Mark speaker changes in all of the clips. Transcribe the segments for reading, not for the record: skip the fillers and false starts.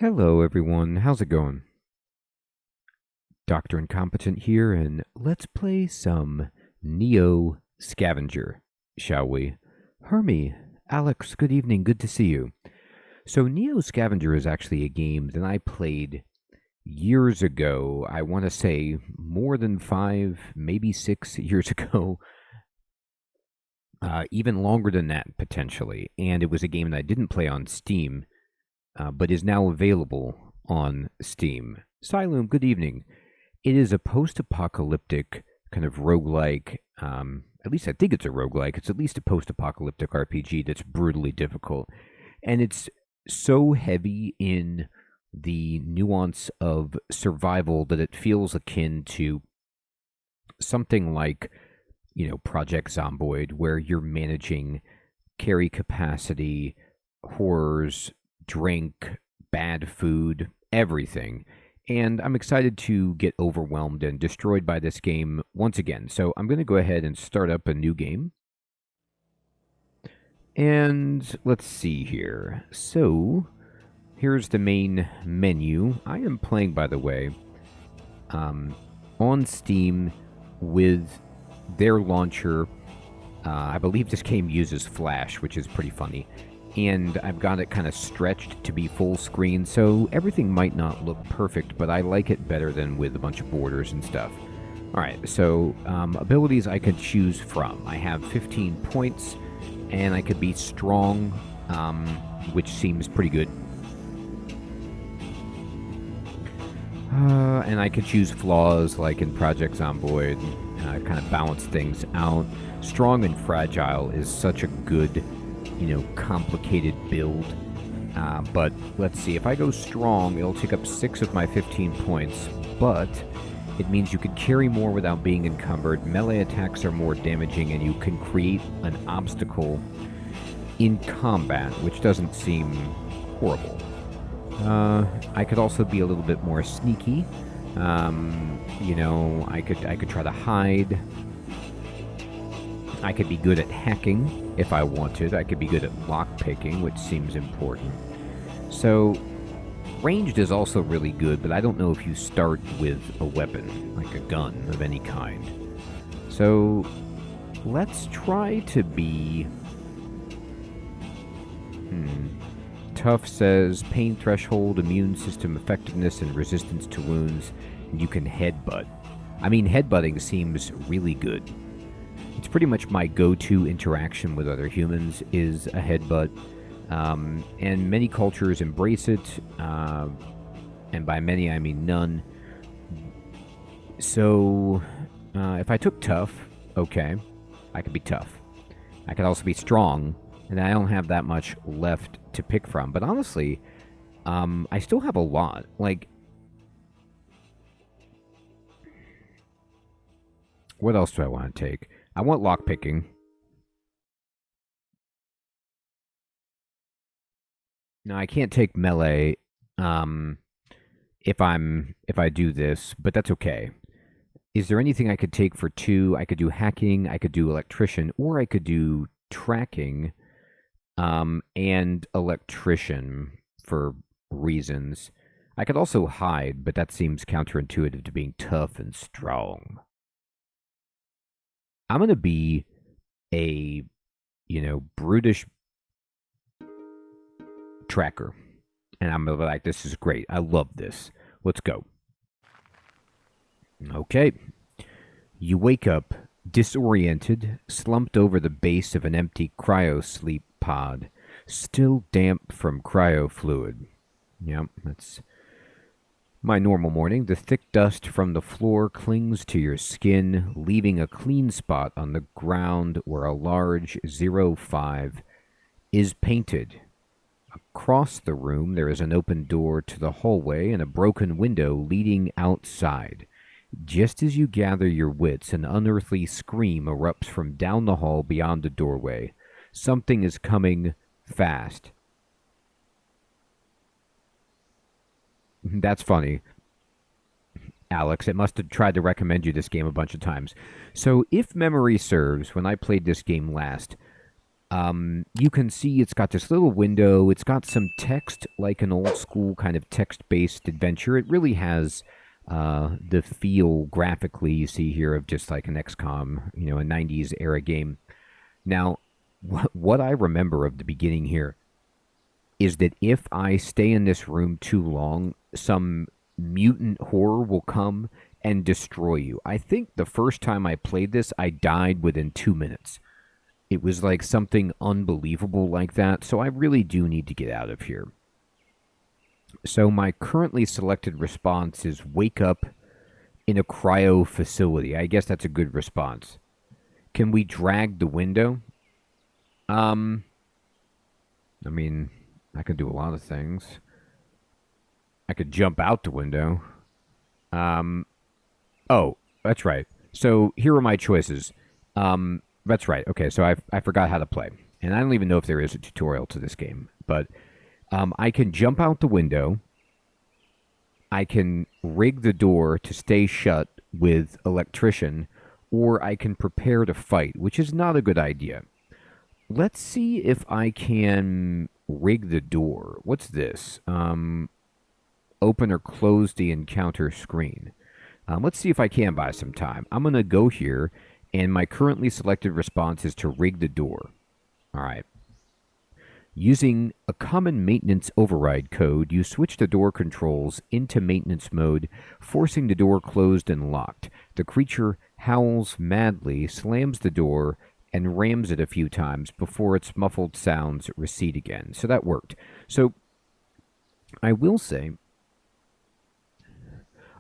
Speaker 1: Hello everyone, how's it going? Dr. Incompetent here, and let's play some Neo Scavenger, shall we? Hermie, Alex, good evening, good to see you. So Neo Scavenger is actually a game that I played years ago. I want to say more than 5, maybe 6 years ago. Even longer than that, potentially. And it was a game that I didn't play on Steam, but is now available on Steam. Siloom, good evening. It is a post-apocalyptic kind of roguelike, at least I think it's a roguelike. It's at least a post-apocalyptic RPG that's brutally difficult. And it's so heavy in the nuance of survival that it feels akin to something like, Project Zomboid, where you're managing carry capacity, horrors, drink, bad food, everything. And I'm excited to get overwhelmed and destroyed by this game once again. So I'm going to go ahead and start up a new game. And let's see here. So here's the main menu. I am playing, by the way, on Steam with their launcher. I believe this game uses Flash, which is pretty funny. And I've got it kind of stretched to be full screen, so everything might not look perfect, but I like it better than with a bunch of borders and stuff. Alright, so abilities I could choose from. I have 15 points, and I could be strong, which seems pretty good. And I could choose flaws, like in Project Zomboid, kind of balance things out. Strong and fragile is such a good, complicated build. But let's see, if I go strong, it'll take up 6 of my 15 points, but it means you can carry more without being encumbered. Melee attacks are more damaging, and you can create an obstacle in combat, which doesn't seem horrible. I could also be a little bit more sneaky. I could try to hide. I could be good at hacking if I wanted. I could be good at lockpicking, which seems important. So, ranged is also really good, but I don't know if you start with a weapon, like a gun of any kind. So, let's try to be... Tough says, pain threshold, immune system effectiveness, and resistance to wounds, and you can headbutt. I mean, headbutting seems really good. It's pretty much my go-to interaction with other humans is a headbutt, and many cultures embrace it, and by many I mean none. So, if I took tough, okay, I could be tough. I could also be strong, and I don't have that much left to pick from. But honestly, I still have a lot. Like, what else do I want to take? I want lockpicking. Now, I can't take melee if I do this, but that's okay. Is there anything I could take for 2? I could do hacking, I could do electrician, or I could do tracking and electrician for reasons. I could also hide, but that seems counterintuitive to being tough and strong. I'm going to be a, brutish tracker. And I'm going to be like, this is great. I love this. Let's go. Okay. You wake up disoriented, slumped over the base of an empty cryo-sleep pod, still damp from cryo fluid. Yep, that's my normal morning. The thick dust from the floor clings to your skin, leaving a clean spot on the ground where a large 05 is painted. Across the room, there is an open door to the hallway and a broken window leading outside. Just as you gather your wits, an unearthly scream erupts from down the hall beyond the doorway. Something is coming fast. That's funny, Alex. It must have tried to recommend you this game a bunch of times. So, if memory serves, when I played this game last, You can see it's got this little window. It's got some text, like an old school kind of text-based adventure. It really has the feel graphically you see here of just like an XCOM, a 90s era game. Now, what I remember of the beginning here is that if I stay in this room too long, some mutant horror will come and destroy you. I think the first time I played this, I died within 2 minutes. It was like something unbelievable like that, so I really do need to get out of here. So my currently selected response is wake up in a cryo facility. I guess that's a good response. Can we drag the window? I mean, I could do a lot of things. I could jump out the window. Oh, that's right. So here are my choices. That's right. Okay, so I forgot how to play. And I don't even know if there is a tutorial to this game. But I can jump out the window. I can rig the door to stay shut with electrician. Or I can prepare to fight, which is not a good idea. Let's see if I can rig the door. What's this? Open or close the encounter screen. Let's see if I can buy some time. I'm going to go here, and my currently selected response is to rig the door. All right. Using a common maintenance override code, you switch the door controls into maintenance mode, forcing the door closed and locked. The creature howls madly, slams the door, and rams it a few times before its muffled sounds recede again. So that worked. So I will say,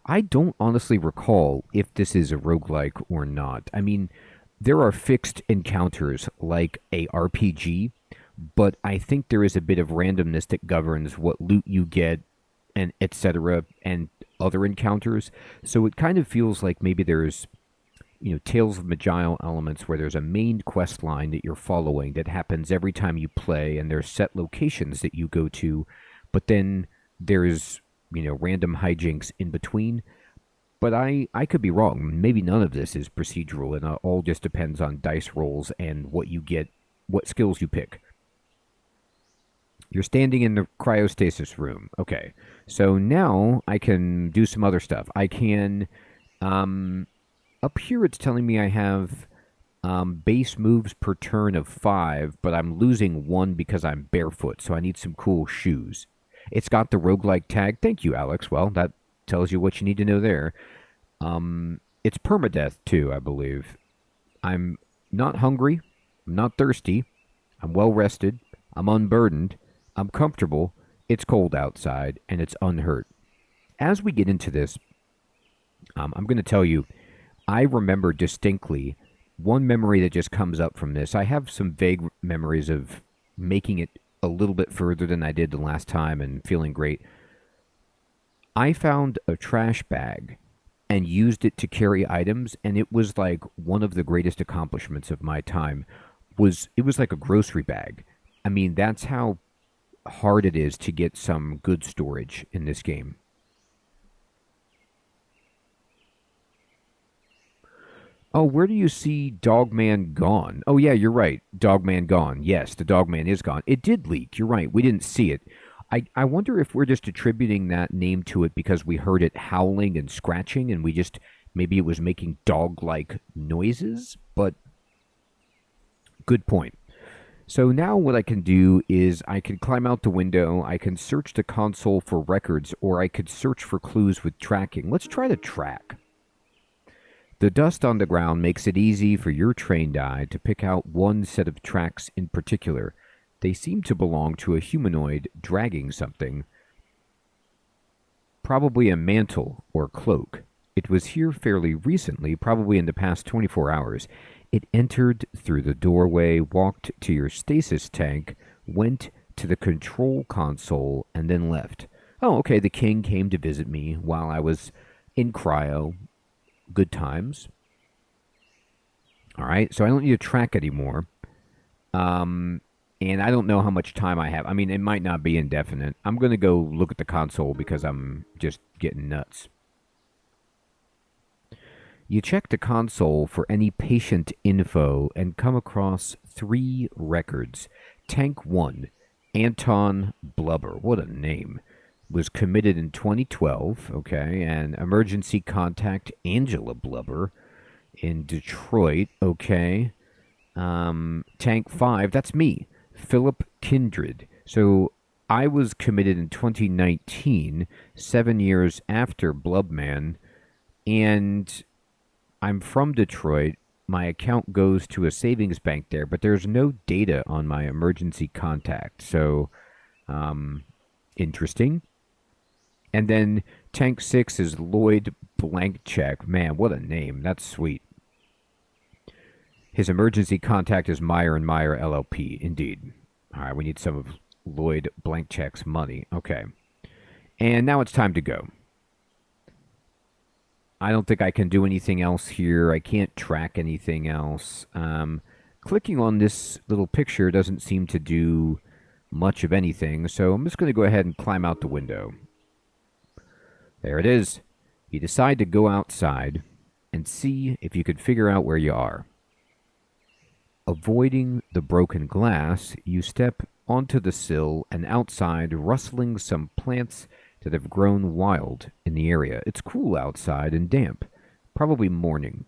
Speaker 1: I don't honestly recall if this is a roguelike or not. I mean, there are fixed encounters like a RPG, but I think there is a bit of randomness that governs what loot you get and etc. and other encounters. So it kind of feels like maybe there's Tales of Magile elements where there's a main quest line that you're following that happens every time you play, and there's set locations that you go to, but then there's random hijinks in between. But I could be wrong. Maybe none of this is procedural, and all just depends on dice rolls and what you get, what skills you pick. You're standing in the cryostasis room. Okay, so now I can do some other stuff. I can, up here it's telling me I have base moves per turn of 5, but I'm losing 1 because I'm barefoot, so I need some cool shoes. It's got the roguelike tag. Thank you, Alex. Well, that tells you what you need to know there. It's permadeath, too, I believe. I'm not hungry. I'm not thirsty. I'm well rested. I'm unburdened. I'm comfortable. It's cold outside, and it's unhurt. As we get into this, I'm going to tell you, I remember distinctly one memory that just comes up from this. I have some vague memories of making it a little bit further than I did the last time and feeling great. I found a trash bag and used it to carry items, and it was like one of the greatest accomplishments of my time. It was like a grocery bag. I mean, that's how hard it is to get some good storage in this game. Oh, where do you see Dogman gone? Oh, yeah, you're right. Dogman gone. Yes, the Dogman is gone. It did leak. You're right. We didn't see it. I wonder if we're just attributing that name to it because we heard it howling and scratching, and maybe it was making dog-like noises, but good point. So now what I can do is I can climb out the window, I can search the console for records, or I could search for clues with tracking. Let's try to track. The dust on the ground makes it easy for your trained eye to pick out one set of tracks in particular. They seem to belong to a humanoid dragging something, probably a mantle or cloak. It was here fairly recently, probably in the past 24 hours. It entered through the doorway, walked to your stasis tank, went to the control console, and then left. Oh, okay, the king came to visit me while I was in cryo. Good times. All right, so I don't need to track anymore. And I don't know how much time I have. I mean, it might not be indefinite. I'm going to go look at the console because I'm just getting nuts. You check the console for any patient info and come across 3 records. Tank 1, Anton Blubber, what a name, was committed in 2012, okay, and emergency contact Angela Blubber in Detroit, okay. Tank 5, that's me, Philip Kindred. So I was committed in 2019, 7 years after Blubman, and I'm from Detroit. My account goes to a savings bank there, but there's no data on my emergency contact. So, interesting. And then Tank 6 is Lloyd Blank Check. Man, what a name. That's sweet. His emergency contact is Meyer and Meyer LLP. Indeed. All right, we need some of Lloyd Blank Check's money. Okay. And now it's time to go. I don't think I can do anything else here. I can't track anything else. Clicking on this little picture doesn't seem to do much of anything, so I'm just going to go ahead and climb out the window. There it is. You decide to go outside and see if you could figure out where you are. Avoiding the broken glass, you step onto the sill and outside, rustling some plants that have grown wild in the area. It's cool outside and damp, probably morning.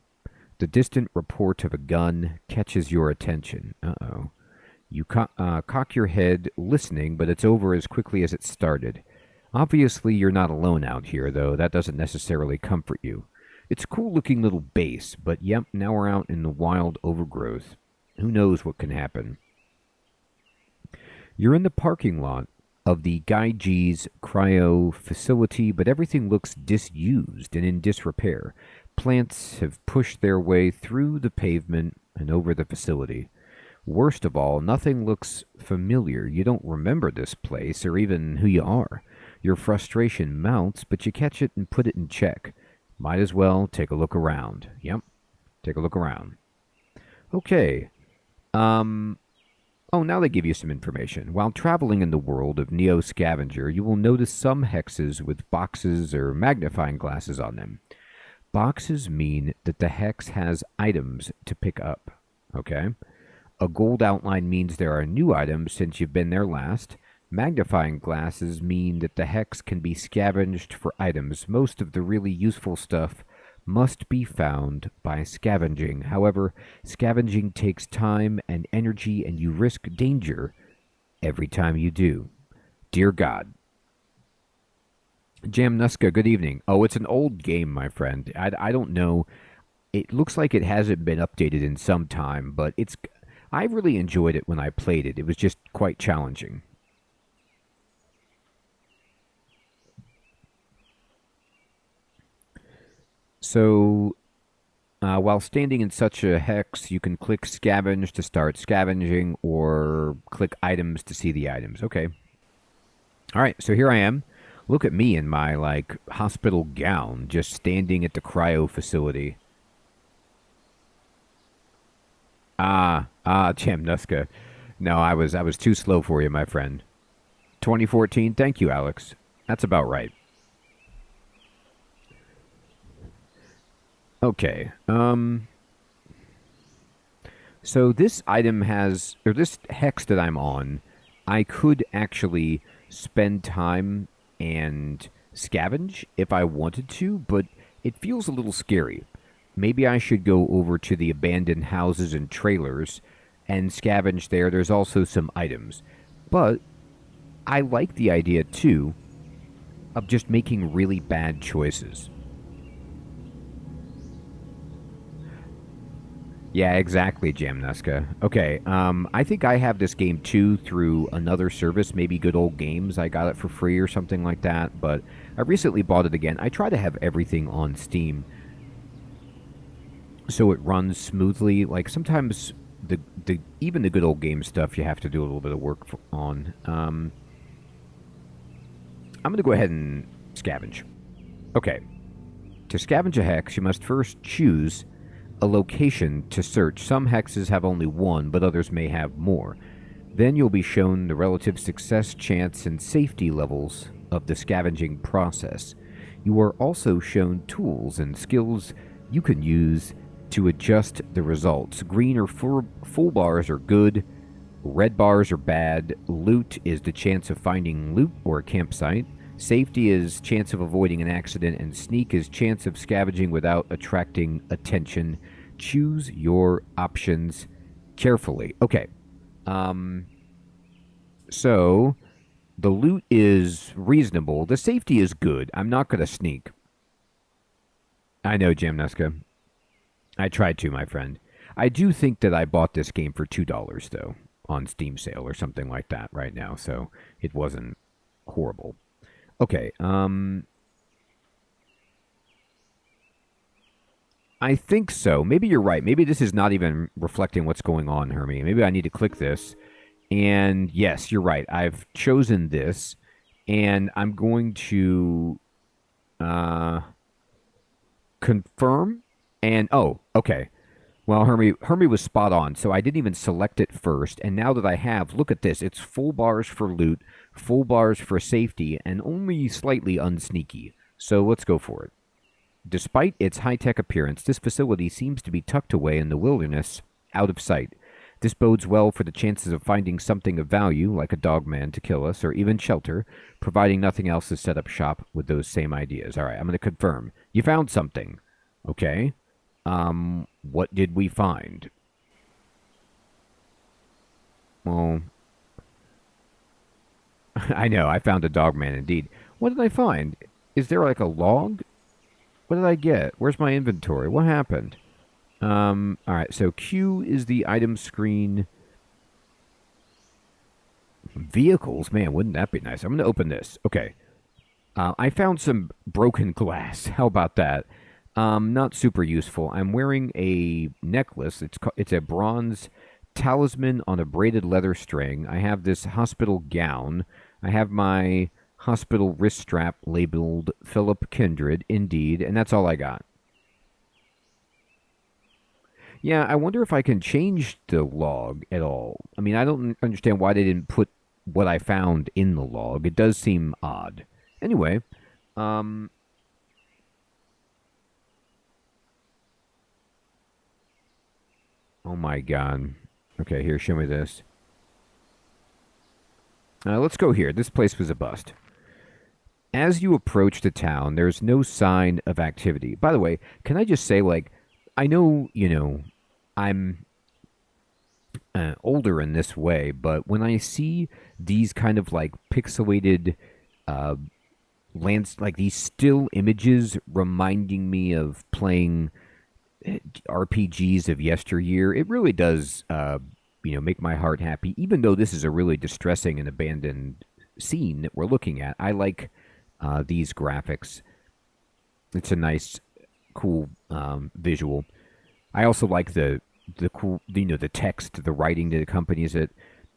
Speaker 1: The distant report of a gun catches your attention. Uh-oh. You cock your head, listening, but it's over as quickly as it started. Obviously, you're not alone out here, though. That doesn't necessarily comfort you. It's a cool-looking little base, but yep, now we're out in the wild overgrowth. Who knows what can happen? You're in the parking lot of the Guy G's cryo facility, but everything looks disused and in disrepair. Plants have pushed their way through the pavement and over the facility. Worst of all, nothing looks familiar. You don't remember this place or even who you are. Your frustration mounts, but you catch it and put it in check. Might as well take a look around. Yep, take a look around. Okay. Oh, now they give you some information. While traveling in the world of Neo Scavenger, you will notice some hexes with boxes or magnifying glasses on them. Boxes mean that the hex has items to pick up. Okay? A gold outline means there are new items since you've been there last. Magnifying glasses mean that the hex can be scavenged for items. Most of the really useful stuff must be found by scavenging. However, scavenging takes time and energy, and you risk danger every time you do. Dear God. Jamnuska, good evening. Oh, it's an old game, my friend. I don't know. It looks like it hasn't been updated in some time, but I really enjoyed it when I played it. It was just quite challenging. So, while standing in such a hex, you can click scavenge to start scavenging or click items to see the items. Okay. All right, so here I am. Look at me in my, hospital gown, just standing at the cryo facility. Jamnuska. No, I was too slow for you, my friend. 2014, thank you, Alex. That's about right. Okay, so this item has, or this hex that I'm on, I could actually spend time and scavenge if I wanted to, but it feels a little scary. Maybe I should go over to the abandoned houses and trailers and scavenge there. There's also some items, but I like the idea, too, of just making really bad choices. Yeah, exactly, Jamnuska. Okay, I think I have this game too through another service, maybe Good Old Games. I got it for free or something like that, but I recently bought it again. I try to have everything on Steam so it runs smoothly. Like sometimes even the Good Old Game stuff you have to do a little bit of work on. I'm going to go ahead and scavenge. Okay. To scavenge a hex, you must first choose a location to search. Some hexes have only one, but others may have more. Then you'll be shown the relative success chance and safety levels of the scavenging process. You are also shown tools and skills you can use to adjust the results. Green or full bars are good, red bars are bad. Loot is the chance of finding loot or a campsite. Safety is chance of avoiding an accident, and sneak is chance of scavenging without attracting attention. Choose your options carefully. Okay. So the loot is reasonable. The safety is good. I'm not going to sneak. I know, Jamneska. I tried to, my friend. I do think that I bought this game for $2, though, on Steam sale or something like that right now, so it wasn't horrible. Okay, I think so. Maybe you're right. Maybe this is not even reflecting what's going on, Hermie. Maybe I need to click this. And yes, you're right. I've chosen this, and I'm going to confirm. And oh, okay. Well, Hermie was spot on. So I didn't even select it first. And now that I have, look at this. It's full bars for loot, full bars for safety, and only slightly unsneaky. So let's go for it. Despite its high-tech appearance, this facility seems to be tucked away in the wilderness, out of sight. This bodes well for the chances of finding something of value, like a dogman to kill us, or even shelter, providing nothing else to set up shop with those same ideas. All right, I'm going to confirm. You found something. Okay. What did we find? Well, I know, I found a dogman indeed. What did I find? Is there like a log? What did I get? Where's my inventory? What happened? Alright, so Q is the item screen. Vehicles? Man, wouldn't that be nice? I'm going to open this. Okay. I found some broken glass. How about that? Not super useful. I'm wearing a necklace. It's a bronze talisman on a braided leather string. I have this hospital gown. I have my hospital wrist strap labeled Philip Kindred, indeed, and that's all I got. Yeah, I wonder if I can change the log at all. I mean, I don't understand why they didn't put what I found in the log. It does seem odd. Anyway, oh my god. Okay, here, show me this. Let's go here. This place was a bust. As you approach the town, there's no sign of activity. By the way, can I just say, like, I know, I'm older in this way, but when I see these kind of, like, pixelated like these still images reminding me of playing RPGs of yesteryear, it really does, make my heart happy. Even though this is a really distressing and abandoned scene that we're looking at, I like these graphics. It's a nice, cool visual. I also like the cool, the text, the writing that accompanies it.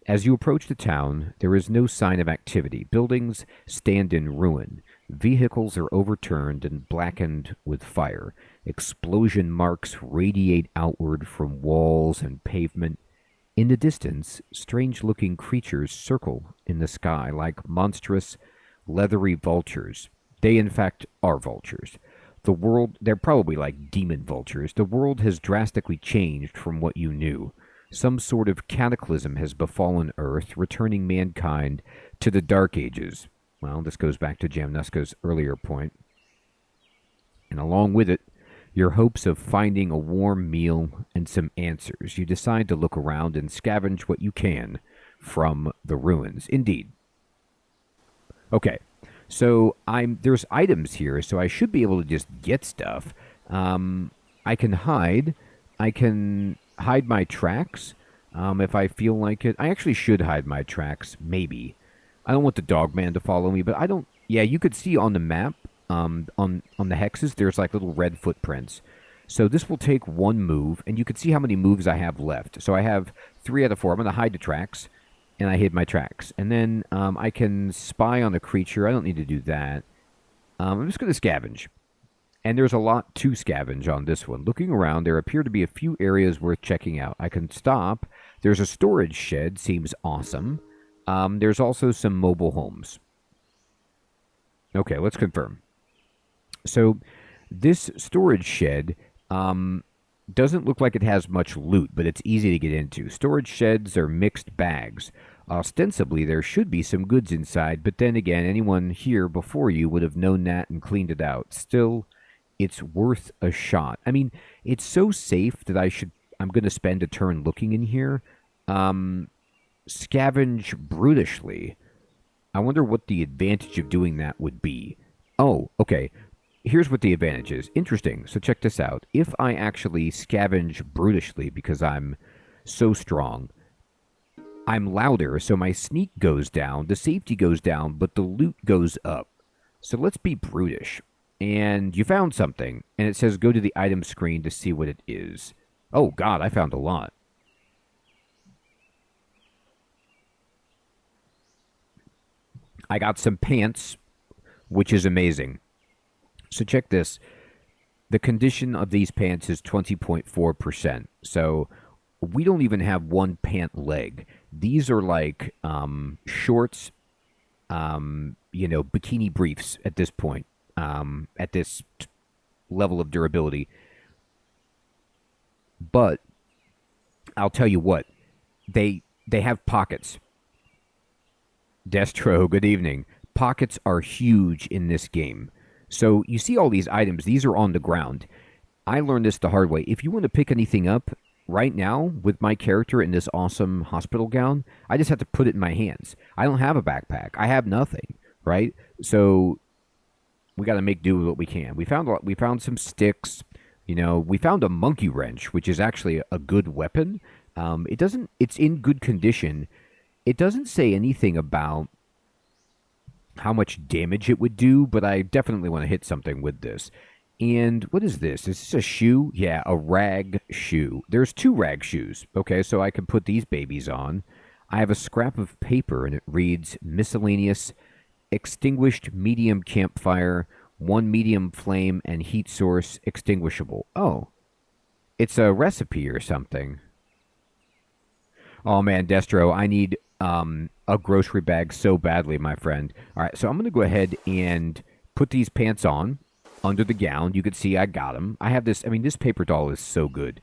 Speaker 1: As you approach the town, there is no sign of activity. Buildings stand in ruin. Vehicles are overturned and blackened with fire. Explosion marks radiate outward from walls and pavement. In the distance, strange-looking creatures circle in the sky like monstrous, leathery vultures. They, in fact, are vultures. They're probably like demon vultures. The world has drastically changed from what you knew. Some sort of cataclysm has befallen Earth, returning mankind to the Dark Ages. Well, this goes back to Jamneska's earlier point. And along with it, your hopes of finding a warm meal and some answers. You decide to look around and scavenge what you can from the ruins. Indeed. Okay, so there's items here, so I should be able to just get stuff. I can hide. I can hide my tracks if I feel like it. I actually should hide my tracks, maybe. I don't want the dogman to follow me, but I don't... Yeah, you could see on the map, on the hexes, there's like little red footprints. So this will take one move, and you can see how many moves I have left. So I have 3 out of 4. I'm going to hide the tracks, and I hid my tracks. And then I can spy on a creature. I don't need to do that. I'm just going to scavenge. And there's a lot to scavenge on this one. Looking around, there appear to be a few areas worth checking out. I can stop. There's a storage shed. Seems awesome. There's also some mobile homes. Okay, let's confirm. So this storage shed Doesn't look like it has much loot, but it's easy to get into. Storage sheds are mixed bags. Ostensibly, there should be some goods inside, but then again, anyone here before you would have known that and cleaned it out. Still, it's worth a shot. I mean, it's so safe that I'm going to spend a turn looking in here. Scavenge brutishly. I wonder what the advantage of doing that would be. Oh, okay. Here's what the advantage is. Interesting. So check this out. If I actually scavenge brutishly because I'm so strong, I'm louder, so my sneak goes down, the safety goes down, but the loot goes up. So let's be brutish. And you found something, and it says go to the item screen to see what it is. Oh, God, I found a lot. I got some pants, which is amazing. So check this. The condition of these pants is 20.4%. So we don't even have one pant leg. These are like shorts, bikini briefs at this point, at this level of durability. But I'll tell you what, they have pockets. Destro, good evening. Pockets are huge in this game. So you see all these items, these are on the ground. I learned this the hard way. If you want to pick anything up right now with my character in this awesome hospital gown, I just have to put it in my hands. I don't have a backpack. I have nothing, right? So we got to make do with what we can. We found some sticks. We found a monkey wrench, which is actually a good weapon. It's in good condition. It doesn't say anything about how much damage it would do, but I definitely want to hit something with this. And what is this? Is this a shoe? Yeah, a rag shoe. There's 2 rag shoes. Okay, so I can put these babies on. I have a scrap of paper, and it reads miscellaneous, extinguished medium campfire, 1 medium flame, and heat source extinguishable. Oh, it's a recipe or something. Oh man, Destro, I need a grocery bag so badly, my friend. All right, so I'm going to go ahead and put these pants on under the gown. You can see I got them. I have this. I mean, this paper doll is so good.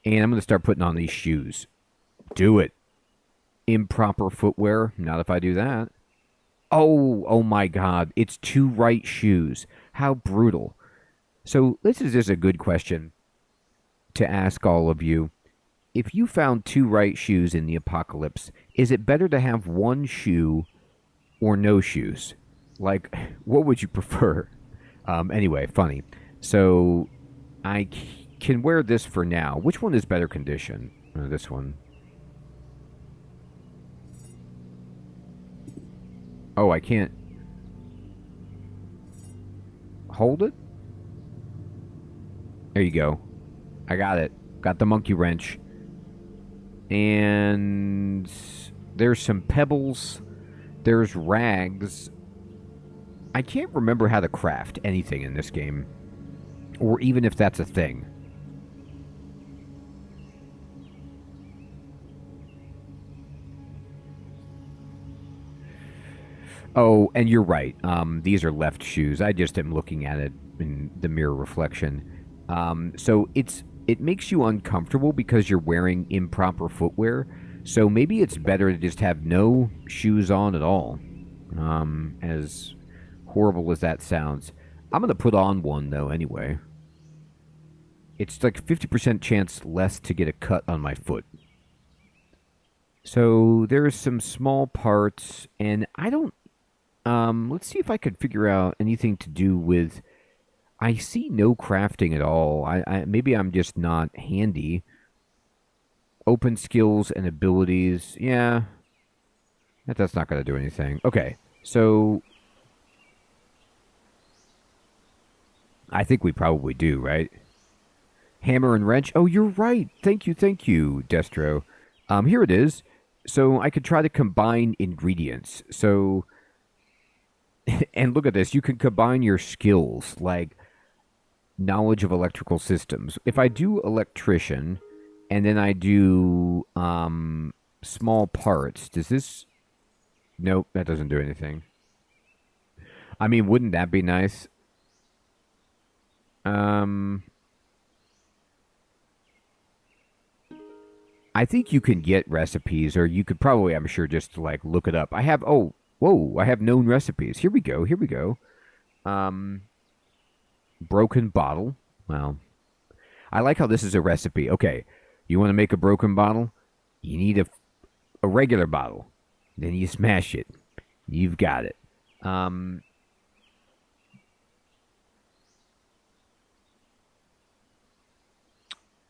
Speaker 1: And I'm going to start putting on these shoes. Do it. Improper footwear. Not if I do that. Oh my God. It's 2 right shoes. How brutal. So this is just a good question to ask all of you. If you found 2 right shoes in the apocalypse, is it better to have 1 shoe or no shoes? Like, what would you prefer? Anyway, funny. So, I can wear this for now. Which one is better condition? This one. Oh, I can't hold it? There you go. I got it. Got the monkey wrench. And there's some pebbles. There's rags. I can't remember how to craft anything in this game. Or even if that's a thing. Oh, and you're right. These are left shoes. I just am looking at it in the mirror reflection. So it makes you uncomfortable because you're wearing improper footwear. So maybe it's better to just have no shoes on at all. As horrible as that sounds. I'm going to put on one, though, anyway. It's like 50% chance less to get a cut on my foot. So there's some small parts, and I don't... let's see if I could figure out anything to do with... I see no crafting at all. Maybe I'm just not handy. Open skills and abilities. Yeah. That's not going to do anything. Okay. So I think we probably do, right? Hammer and wrench. Oh, you're right. Thank you, Destro. Here it is. So I could try to combine ingredients. So, and look at this. You can combine your skills, like knowledge of electrical systems. If I do electrician, and then I do small parts, does this... Nope, that doesn't do anything. I mean, wouldn't that be nice? I think you can get recipes, or you could probably, I'm sure, just like look it up. I have, oh, whoa, I have known recipes. Here we go. Here we go. Um, broken bottle. Well, I like how this is a recipe. Okay, you want to make a broken bottle? You need a regular bottle. Then you smash it. You've got it. Um,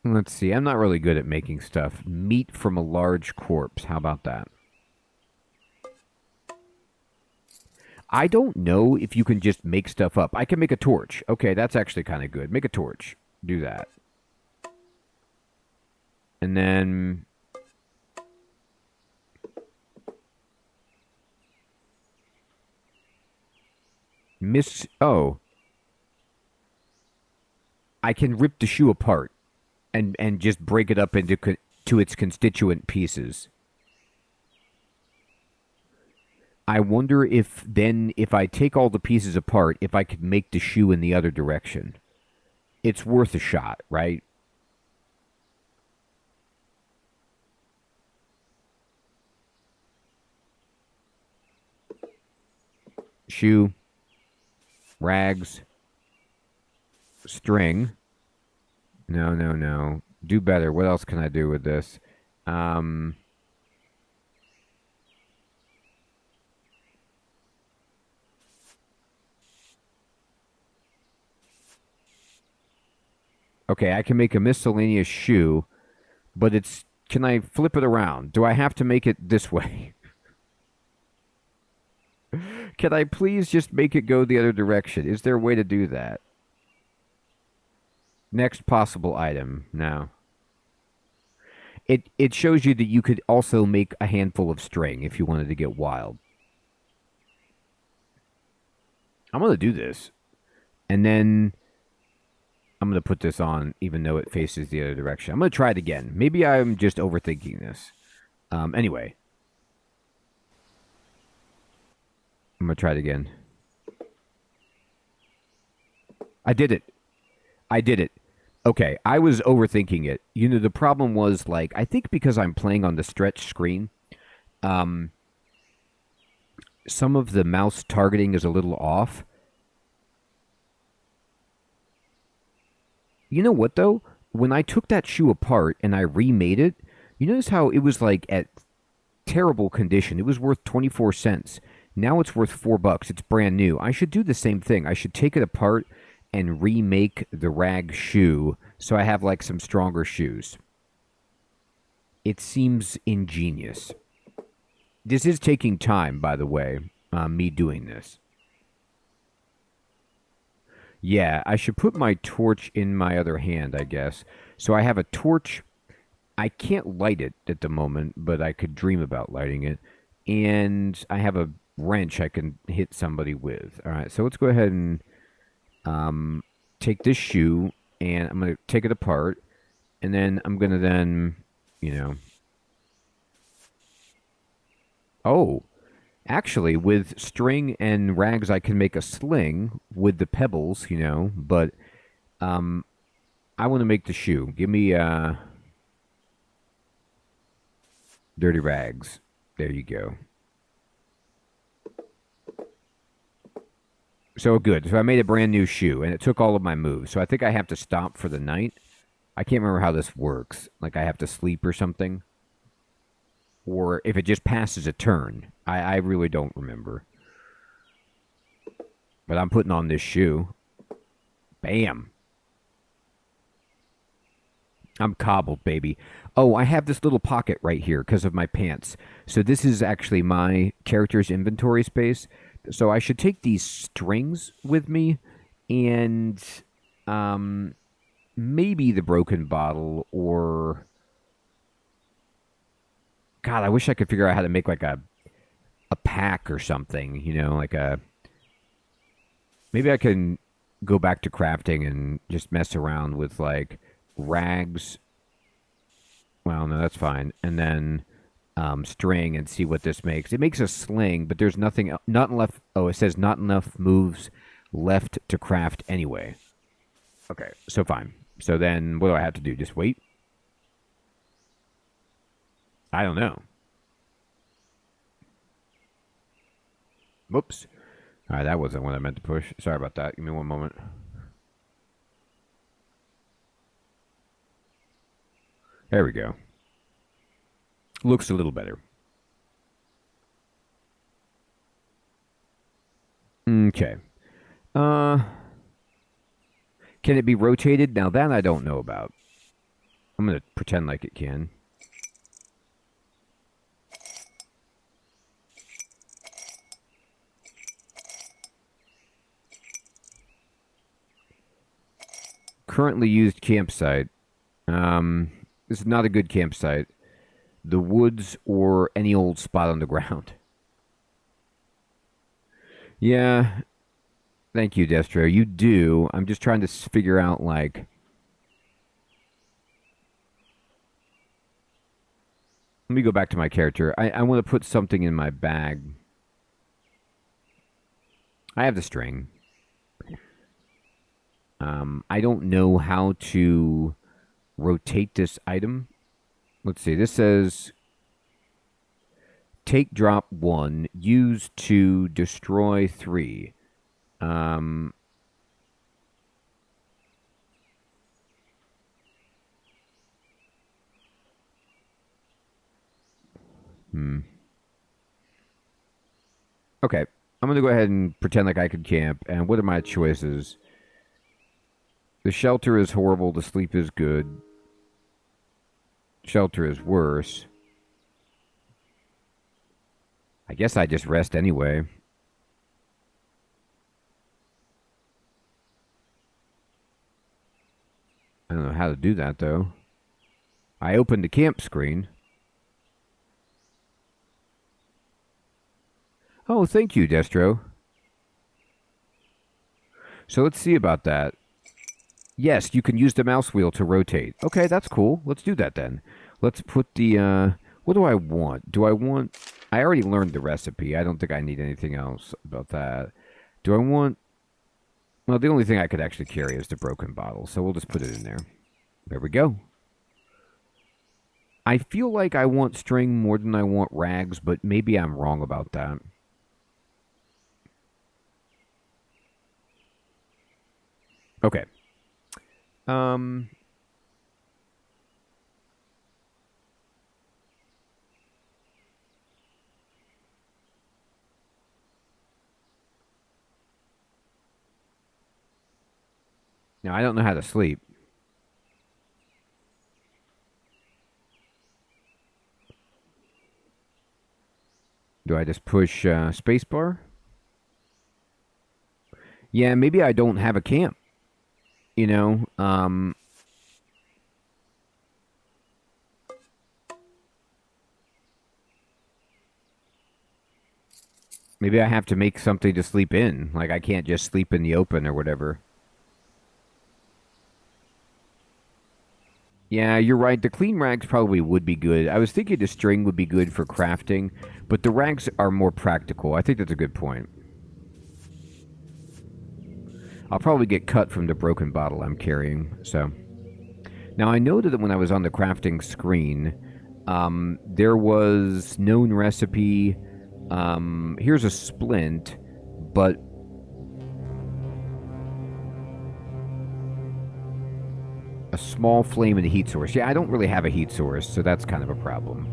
Speaker 1: let's see. I'm not really good at making stuff. Meat from a large corpse. How about that? I don't know if you can just make stuff up. I can make a torch. Okay, that's actually kind of good. Make a torch. Do that. And then oh, I can rip the shoe apart and just break it up into to its constituent pieces. I wonder if then, if I take all the pieces apart, if I could make the shoe in the other direction. It's worth a shot, right? Shoe, rags, string. No, no, no. Do better. What else can I do with this? Um, okay, I can make a miscellaneous shoe, but it's. Can I flip it around? Do I have to make it this way? Can I please just make it go the other direction? Is there a way to do that? Next possible item. No. It shows you that you could also make a handful of string if you wanted to get wild. I'm going to do this. And then I'm going to put this on even though it faces the other direction. I'm going to try it again. Maybe I'm just overthinking this. Anyway. I'm going to try it again. I did it. I did it. Okay, I was overthinking it. You know, the problem was, like, I think because I'm playing on the stretch screen, um, some of the mouse targeting is a little off. You know what, though? When I took that shoe apart and I remade it, you notice how it was, like, at terrible condition. It was worth 24 cents. Now it's worth $4. It's brand new. I should do the same thing. I should take it apart and remake the rag shoe so I have like some stronger shoes. It seems ingenious. This is taking time, by the way, me doing this. Yeah, I should put my torch in my other hand, I guess. So I have a torch. I can't light it at the moment, but I could dream about lighting it. And I have a wrench I can hit somebody with. All right, so let's go ahead and take this shoe, and I'm going to take it apart, and then I'm going to then, you know... Oh, actually, with string and rags, I can make a sling with the pebbles, you know, but I want to make the shoe. Give me dirty rags. There you go. So good. So I made a brand new shoe, and it took all of my moves. So I think I have to stop for the night. I can't remember how this works. Like I have to sleep or something. Or if it just passes a turn. I really don't remember. But I'm putting on this shoe. Bam. I'm cobbled, baby. Oh, I have this little pocket right here because of my pants. So this is actually my character's inventory space. So I should take these strings with me and maybe the broken bottle or... God, I wish I could figure out how to make like a pack or something, you know, like a... Maybe I can go back to crafting and just mess around with like rags. Well, no, that's fine. And then string and see what this makes. It makes a sling, but there's nothing, not enough. Oh, it says not enough moves left to craft anyway. Okay, so fine. So then what do I have to do? Just wait? I don't know. Whoops. All right, that wasn't what I meant to push. Sorry about that. Give me one moment. There we go. Looks a little better. Okay. Can it be rotated? Now that I don't know about. I'm going to pretend like it can. Currently used campsite. This is not a good campsite. The woods or any old spot on the ground. Yeah. Thank you, Destro. You do. I'm just trying to figure out, like... Let me go back to my character. I want to put something in my bag. I have the string. I don't know how to rotate this item. Let's see. This says take drop 1, use to destroy 3. Okay. I'm going to go ahead and pretend like I could camp. And what are my choices? The shelter is horrible. The sleep is good. Shelter is worse. I guess I just rest anyway. I don't know how to do that, though. I opened the camp screen. Oh, thank you, Destro. So let's see about that. Yes, you can use the mouse wheel to rotate. Okay, that's cool. Let's do that then. Let's put the, what do I want? I already learned the recipe. I don't think I need anything else about that. Do I want, well, the only thing I could actually carry is the broken bottle, so we'll just put it in there. There we go. I feel like I want string more than I want rags, but maybe I'm wrong about that. Okay. No, I don't know how to sleep. Do I just push spacebar? Yeah, maybe I don't have a camp. You know, maybe I have to make something to sleep in. Like, I can't just sleep in the open or whatever. Yeah, you're right. The clean rags probably would be good. I was thinking the string would be good for crafting, but the rags are more practical. I think that's a good point. I'll probably get cut from the broken bottle I'm carrying, so... Now, I know that when I was on the crafting screen, there was known recipe. Here's a splint, but a small flame and a heat source. Yeah, I don't really have a heat source, so that's kind of a problem.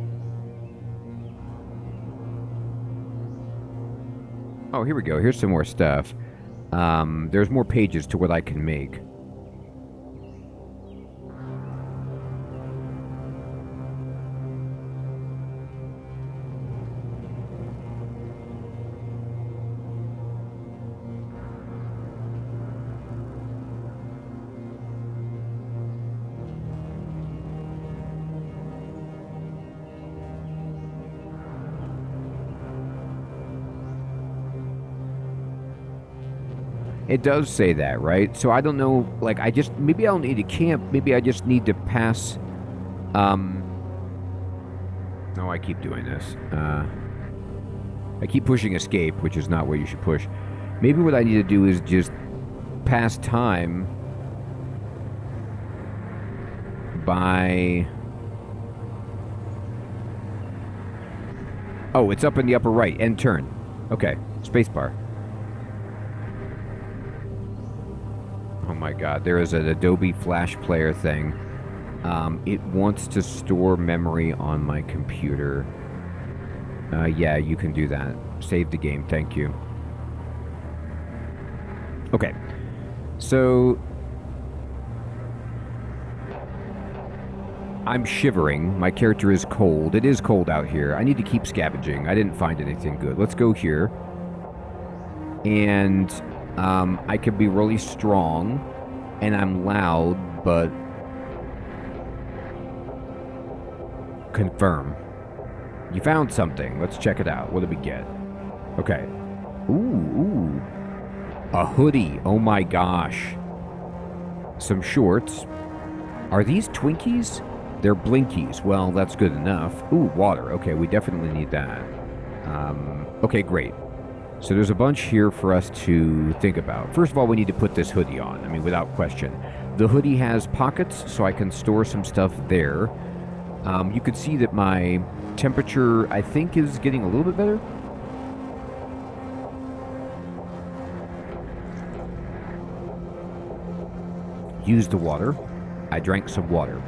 Speaker 1: Oh, here we go. Here's some more stuff. There's more pages to what I can make. It does say that, right? So I don't know, like, maybe I don't need to camp, maybe I just need to pass, no, I keep doing this. I keep pushing escape, which is not what you should push. Maybe what I need to do is just pass time by Oh, it's up in the upper right. End turn. Okay. Spacebar. Oh my god. There is an Adobe Flash Player thing. It wants to store memory on my computer. Yeah, you can do that. Save the game. Thank you. Okay. So... I'm shivering. My character is cold. It is cold out here. I need to keep scavenging. I didn't find anything good. Let's go here. And I can be really strong. And I'm loud, but... Confirm. You found something. Let's check it out. What did we get? Okay. Ooh. A hoodie. Oh my gosh. Some shorts. Are these Twinkies? They're Blinkies. Well, that's good enough. Ooh, water. Okay, we definitely need that. Okay, great. So there's a bunch here for us to think about. First of all, we need to put this hoodie on. I mean, without question. The hoodie has pockets, so I can store some stuff there. You can see that my temperature, I think, is getting a little bit better. Use the water. I drank some water.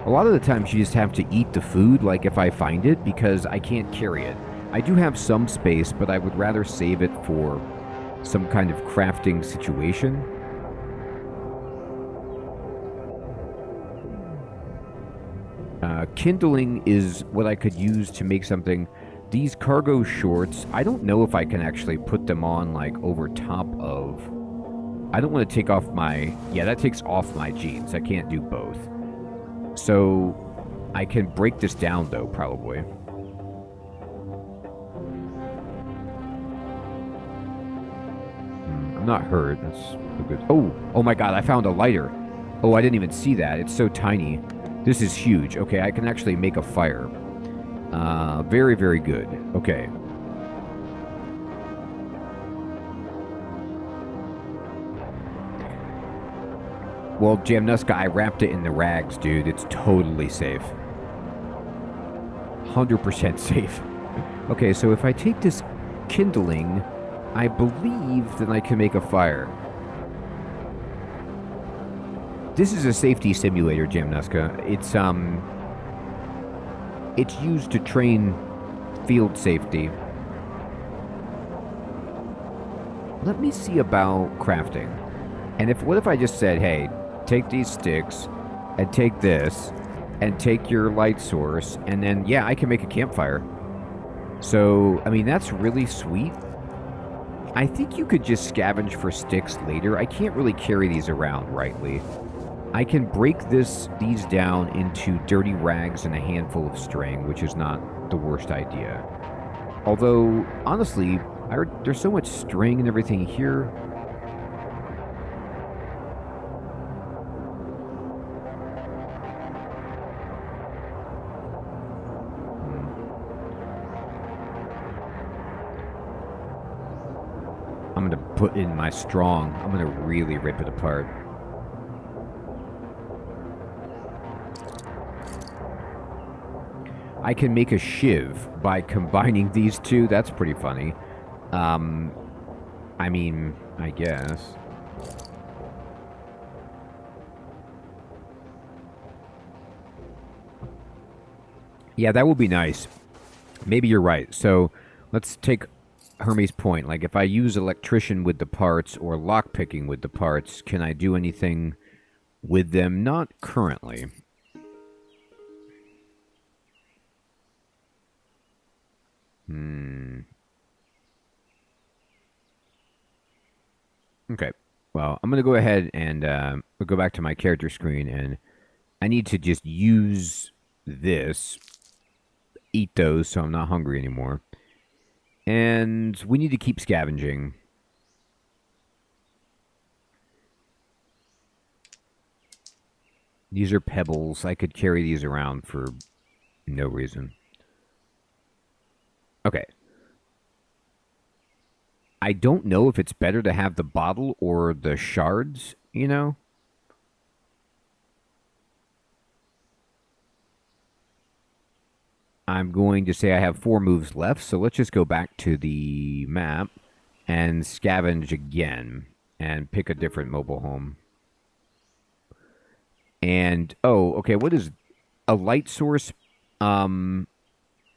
Speaker 1: A lot of the times you just have to eat the food, like if I find it, because I can't carry it. I do have some space, but I would rather save it for some kind of crafting situation. Kindling is what I could use to make something. These cargo shorts, I don't know if I can actually put them on, like, over top of... I don't want to take off my... Yeah, that takes off my jeans. I can't do both. So, I can break this down, though, probably. I'm not hurt. That's a good... Oh my god, I found a lighter. Oh, I didn't even see that. It's so tiny. This is huge. Okay, I can actually make a fire. Very, very good. Okay. Well, Jamnuska, I wrapped it in the rags, dude. It's totally safe. 100% safe. Okay, so if I take this kindling, I believe that I can make a fire. This is a safety simulator, Jamnuska. It's used to train field safety. Let me see about crafting. And what if I just said, hey, take these sticks, and take this, and take your light source, and then, yeah, I can make a campfire. So, I mean, that's really sweet. I think you could just scavenge for sticks later. I can't really carry these around rightly. I can break these down into dirty rags and a handful of string, which is not the worst idea. Although, honestly, there's so much string and everything here. I'm going to put in my strong. I'm going to really rip it apart. I can make a shiv by combining these two. That's pretty funny. I mean, I guess. Yeah, that would be nice. Maybe you're right. So let's take Hermes' point. Like, if I use electrician with the parts or lockpicking with the parts, can I do anything with them? Not currently. Okay. Well, I'm going to go ahead and go back to my character screen, and I need to just use this, eat those so I'm not hungry anymore. And we need to keep scavenging. These are pebbles. I could carry these around for no reason. Okay. I don't know if it's better to have the bottle or the shards, you know? I'm going to say I have 4 moves left, so let's just go back to the map and scavenge again and pick a different mobile home. And, oh, okay, what is a light source?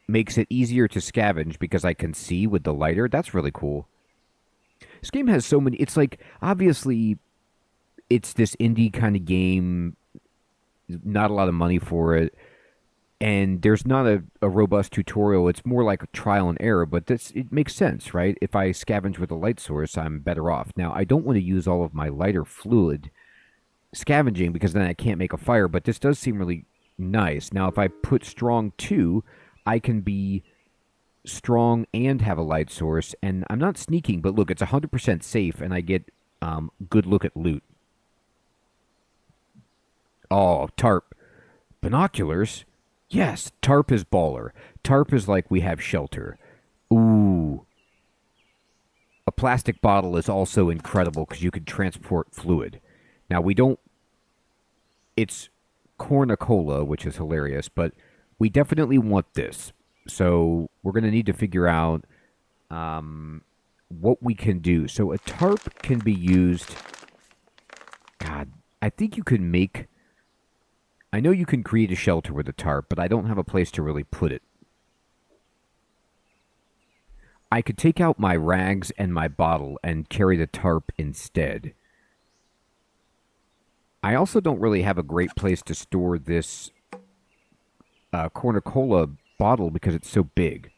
Speaker 1: Makes it easier to scavenge because I can see with the lighter. That's really cool. This game has so many. It's like, obviously, it's this indie kind of game, not a lot of money for it. And there's not a robust tutorial. It's more like a trial and error, but it makes sense, right? If I scavenge with a light source, I'm better off. Now, I don't want to use all of my lighter fluid scavenging because then I can't make a fire, but this does seem really nice. Now, if I put strong 2, I can be strong and have a light source, and I'm not sneaking, but look, it's 100% safe, and I get good look at loot. Oh, tarp. Binoculars? Yes, tarp is baller. Tarp is like we have shelter. Ooh. A plastic bottle is also incredible because you can transport fluid. Now, we don't... It's cornucola, which is hilarious, but we definitely want this. So we're going to need to figure out what we can do. So a tarp can be used... God, I think you can make... I know you can create a shelter with a tarp, but I don't have a place to really put it. I could take out my rags and my bottle and carry the tarp instead. I also don't really have a great place to store this cornucola bottle because it's so big.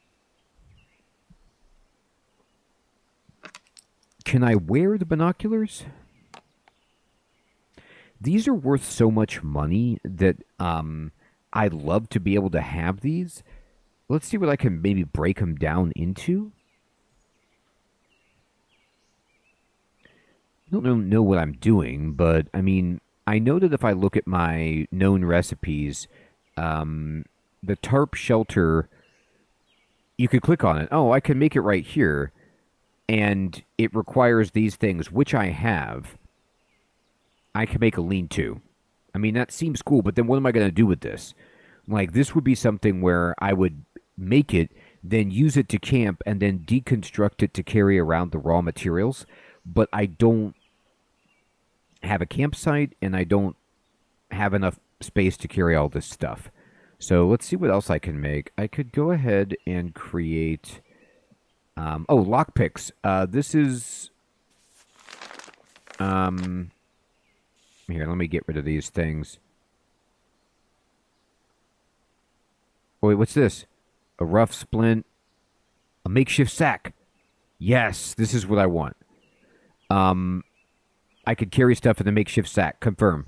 Speaker 1: Can I wear the binoculars? These are worth so much money that I'd love to be able to have these. Let's see what I can maybe break them down into. I don't know what I'm doing, but I mean, I know that if I look at my known recipes, the tarp shelter, you could click on it. Oh, I can make it right here. And it requires these things, which I have. I can make a lean-to. I mean, that seems cool, but then what am I going to do with this? Like, this would be something where I would make it, then use it to camp, and then deconstruct it to carry around the raw materials. But I don't have a campsite, and I don't have enough space to carry all this stuff. So let's see what else I can make. I could go ahead and create... oh, lockpicks. This is... Here, let me get rid of these things. Oh, wait, what's this? A rough splint. A makeshift sack. Yes, this is what I want. I could carry stuff in the makeshift sack. Confirm.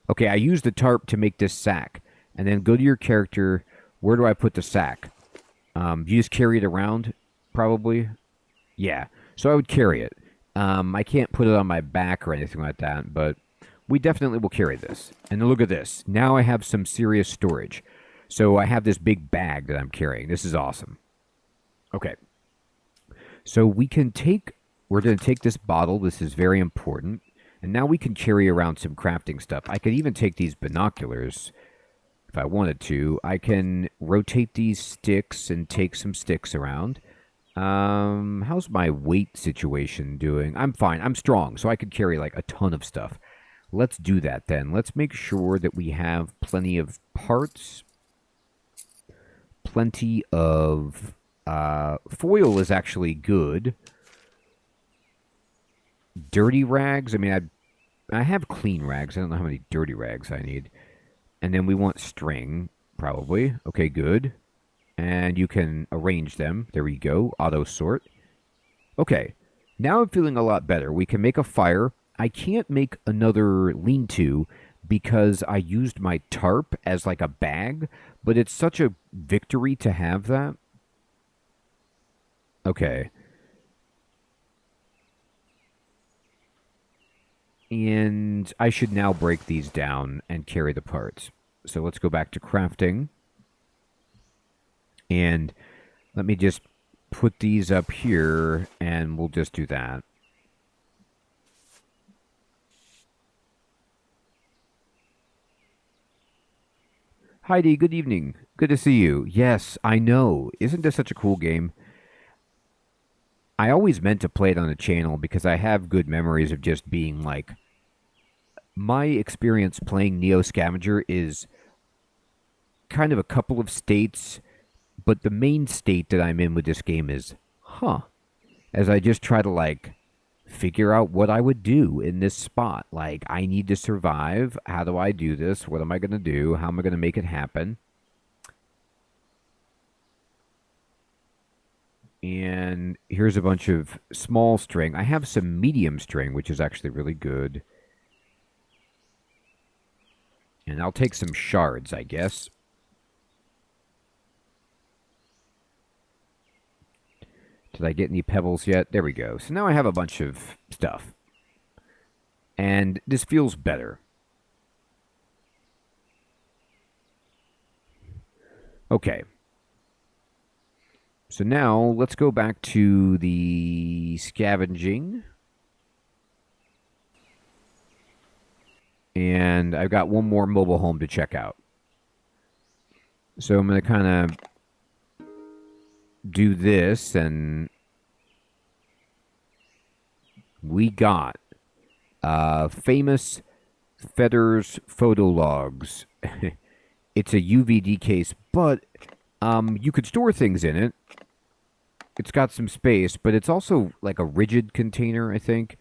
Speaker 1: Okay, I used the tarp to make this sack. And then go to your character. Where do I put the sack? You just carry it around, probably? Yeah, so I would carry it. I can't put it on my back or anything like that, but... we definitely will carry this. And look at this. Now I have some serious storage. So I have this big bag that I'm carrying. This is awesome. Okay. So we can take... we're going to take this bottle. This is very important. And now we can carry around some crafting stuff. I could even take these binoculars if I wanted to. I can rotate these sticks and take some sticks around. How's my weight situation doing? I'm fine. I'm strong, so I could carry like a ton of stuff. Let's do that then. Let's make sure that we have plenty of parts. Plenty of foil is actually good. Dirty rags. I mean, I have clean rags. I don't know how many dirty rags I need. And then we want string, probably. Okay, good. And you can arrange them. There we go. Auto sort. Okay. Now I'm feeling a lot better. We can make a fire. I can't make another lean-to because I used my tarp as like a bag, but it's such a victory to have that. Okay. And I should now break these down and carry the parts. So let's go back to crafting. And let me just put these up here, and we'll just do that. Heidi, good evening. Good to see you. Yes, I know. Isn't this such a cool game? I always meant to play it on the channel because I have good memories of just being like, my experience playing Neo Scavenger is kind of a couple of states, but the main state that I'm in with this game is, huh, as I just try to like figure out what I would do in this spot. Like, I need to survive. How do I do this? What am I going to do? How am I going to make it happen? And here's a bunch of small string. I have some medium string, which is actually really good. And I'll take some shards, I guess. Did I get any pebbles yet? There we go. So now I have a bunch of stuff. And this feels better. Okay. So now let's go back to the scavenging. And I've got one more mobile home to check out. So I'm going to kind of do this, and we got famous Feathers photo logs. It's a UVD case, but you could store things in it. It's got some space, but it's also like a rigid container, I think.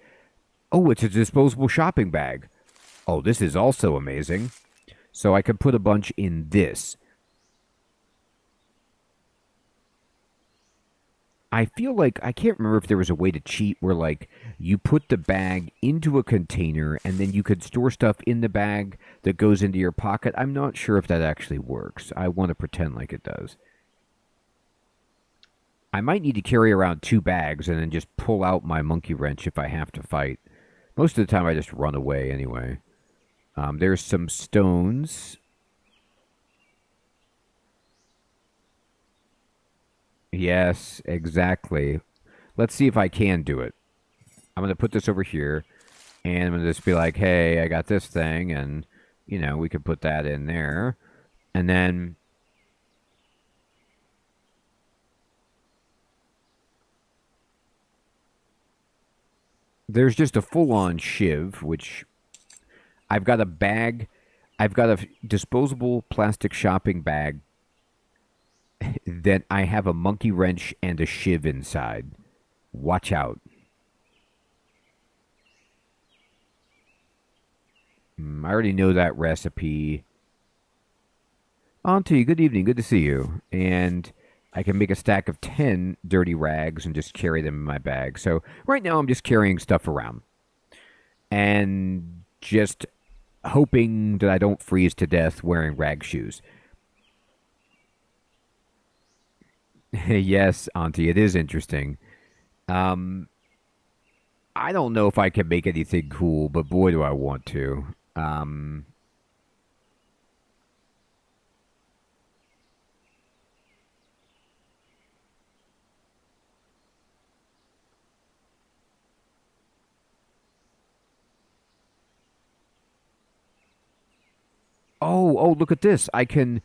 Speaker 1: Oh, it's a disposable shopping bag. Oh, this is also amazing. So I could put a bunch in this. I feel like, I can't remember if there was a way to cheat where, like, you put the bag into a container and then you could store stuff in the bag that goes into your pocket. I'm not sure if that actually works. I want to pretend like it does. I might need to carry around 2 bags and then just pull out my monkey wrench if I have to fight. Most of the time I just run away anyway. There's some stones. Yes, exactly. Let's see if I can do it. I'm going to put this over here, and I'm going to just be like, hey, I got this thing, and, you know, we could put that in there. And then there's just a full-on shiv, which I've got a bag. I've got a disposable plastic shopping bag that I have a monkey wrench and a shiv inside. Watch out. I already know that recipe. Auntie, good evening. Good to see you. And I can make a stack of 10 dirty rags and just carry them in my bag. So right now I'm just carrying stuff around. And just hoping that I don't freeze to death wearing rag shoes. Yes, Auntie, it is interesting. Um, I don't know if I can make anything cool, but boy, do I want to. Oh, look at this. I can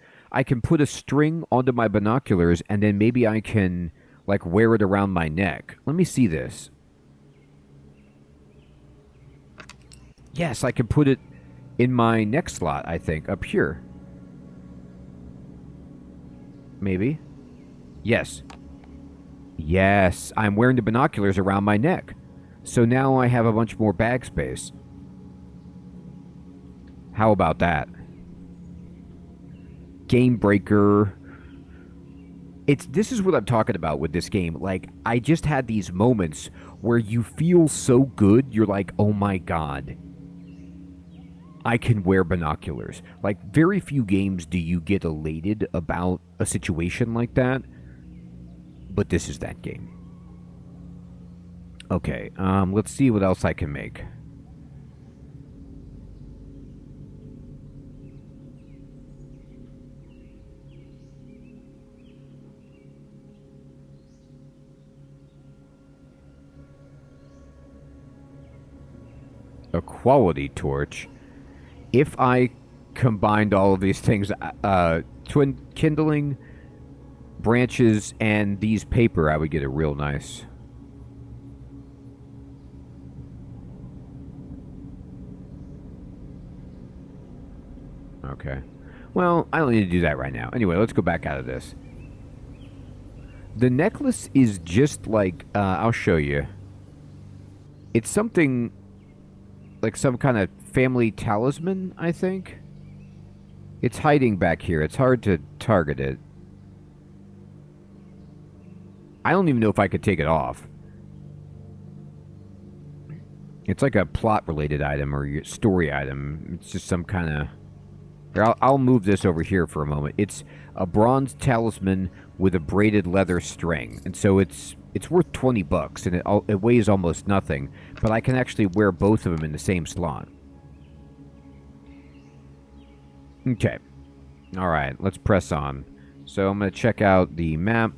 Speaker 1: put a string onto my binoculars and then maybe I can like wear it around my neck. Let me see this. Yes, I can put it in my neck slot, I think, up here. Maybe. Yes. Yes, I'm wearing the binoculars around my neck. So now I have a bunch more bag space. How about that? Game breaker. This is what I'm talking about with this game. Like, I just had these moments where you feel so good, you're like, oh my god, I can wear binoculars. Like, very few games do you get elated about a situation like that, but this is that game. Okay, let's see what else I can make. A quality torch. If I combined all of these things. Twin kindling, branches, and these paper, I would get a real nice. Okay. Well, I don't need to do that right now. Anyway, let's go back out of this. The necklace is just like, I'll show you. It's something like some kind of family talisman, I think. It's hiding back here. It's hard to target it. I don't even know if I could take it off. It's like a plot-related item or story item. It's just some kind of... Here, I'll move this over here for a moment. It's a bronze talisman with a braided leather string. And so it's worth 20 bucks, and it weighs almost nothing. But I can actually wear both of them in the same slot. Okay. Alright, let's press on. So I'm going to check out the map.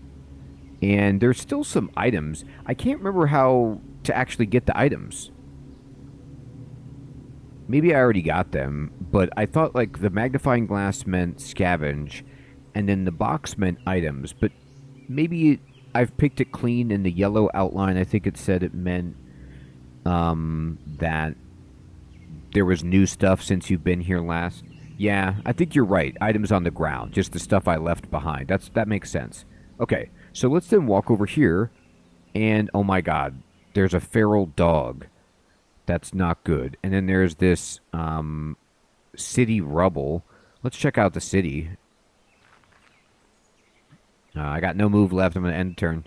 Speaker 1: And there's still some items. I can't remember how to actually get the items. Maybe I already got them, but I thought like the magnifying glass meant scavenge, and then the box meant items. But maybe I've picked it clean in the yellow outline. I think it said it meant that there was new stuff since you've been here last. Yeah, I think you're right. Items on the ground, just the stuff I left behind. That makes sense. Okay, so let's then walk over here, and oh my god, there's a feral dog. That's not good. And then there's this city rubble. Let's check out the city. I got no move left. I'm going to end turn.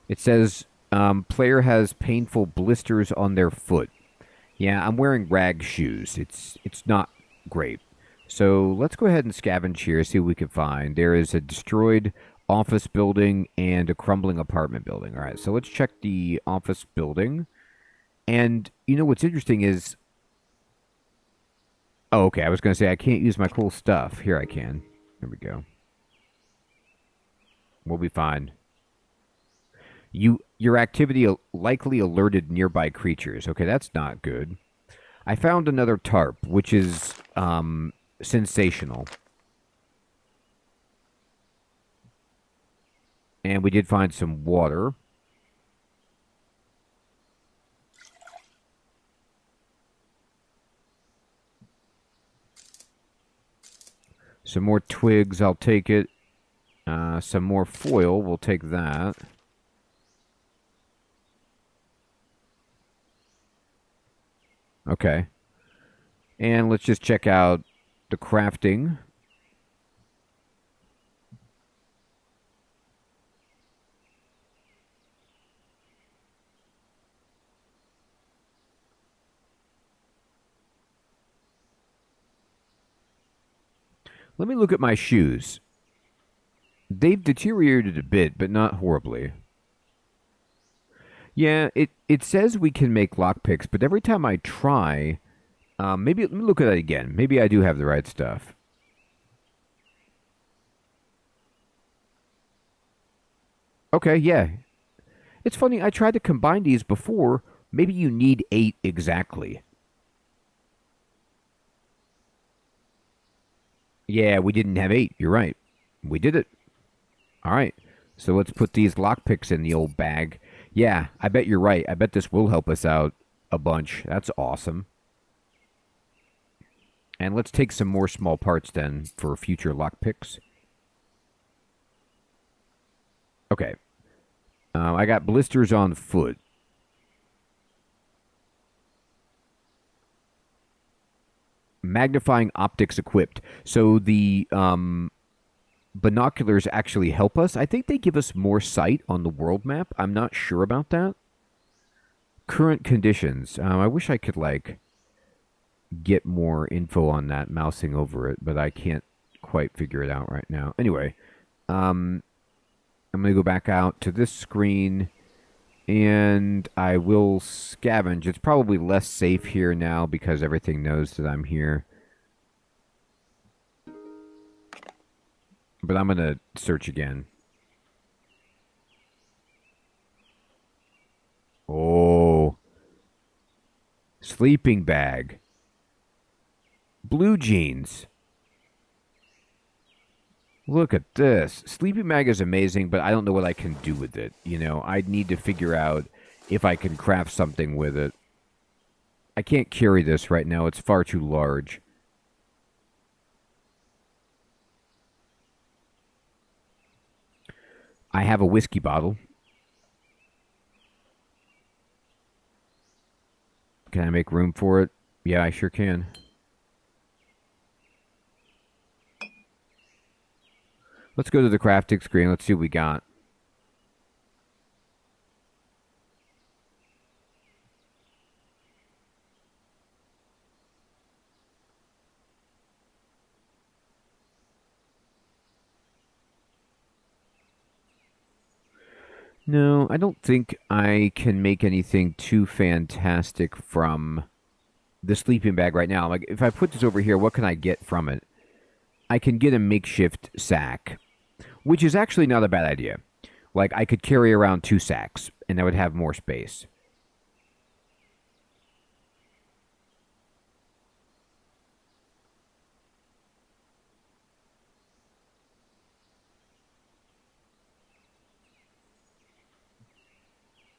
Speaker 1: It says player has painful blisters on their foot. Yeah, I'm wearing rag shoes. It's not great. So let's go ahead and scavenge here, see what we can find. There is a destroyed office building and a crumbling apartment building. All right, so let's check the office building. And you know what's interesting is... Oh, okay, I was going to say I can't use my cool stuff. Here I can. There we go. We'll be fine. Your activity likely alerted nearby creatures. Okay, that's not good. I found another tarp, which is sensational. And we did find some water. Some more twigs, I'll take it. Some more foil, we'll take that. Okay. And let's just check out the crafting. Let me look at my shoes. They've deteriorated a bit, but not horribly. Yeah, it says we can make lockpicks, but every time I try, maybe let me look at it again. Maybe I do have the right stuff. Okay, yeah. It's funny, I tried to combine these before. Maybe you need 8 exactly. Yeah, we didn't have 8. You're right. We did it. All right. So let's put these lockpicks in the old bag. Yeah, I bet you're right. I bet this will help us out a bunch. That's awesome. And let's take some more small parts then for future lockpicks. Okay. I got blisters on foot. Magnifying optics equipped. So the binoculars actually help us. I think they give us more sight on the world map. I'm not sure about that. Current conditions. I wish I could, like, get more info on that mousing over it, but I can't quite figure it out right now. Anyway, I'm going to go back out to this screen, and I will scavenge. It's probably less safe here now because everything knows that I'm here. But I'm going to search again. Oh. Sleeping bag. Blue jeans. Look at this. Sleeping bag is amazing, but I don't know what I can do with it. You know, I'd need to figure out if I can craft something with it. I can't carry this right now. It's far too large. I have a whiskey bottle. Can I make room for it? Yeah, I sure can. Let's go to the crafting screen. Let's see what we got. No, I don't think I can make anything too fantastic from the sleeping bag right now. Like, if I put this over here, what can I get from it? I can get a makeshift sack, which is actually not a bad idea. Like, I could carry around 2 sacks, and I would have more space.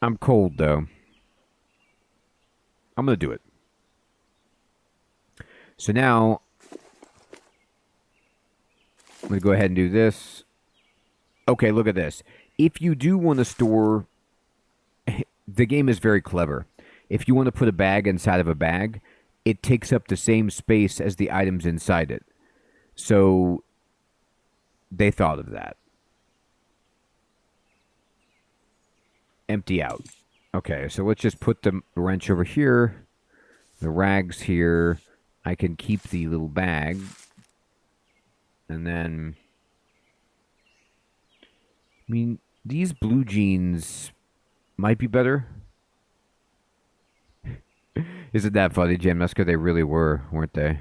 Speaker 1: I'm cold, though. I'm going to do it. So now, I'm going to go ahead and do this. Okay, look at this. If you do want to store... The game is very clever. If you want to put a bag inside of a bag, it takes up the same space as the items inside it. So, they thought of that. Empty out. Okay, so let's just put the wrench over here. The rags here. I can keep the little bag. And then... I mean, these blue jeans might be better. Isn't that funny, Jim? That's because they really were, weren't they?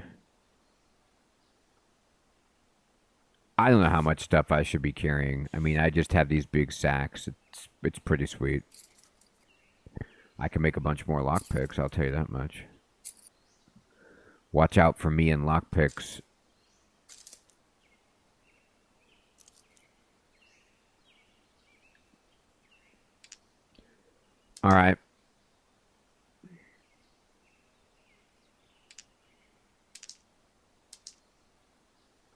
Speaker 1: I don't know how much stuff I should be carrying. I mean, I just have these big sacks. It's pretty sweet. I can make a bunch more lockpicks, I'll tell you that much. Watch out for me and lockpicks. All right.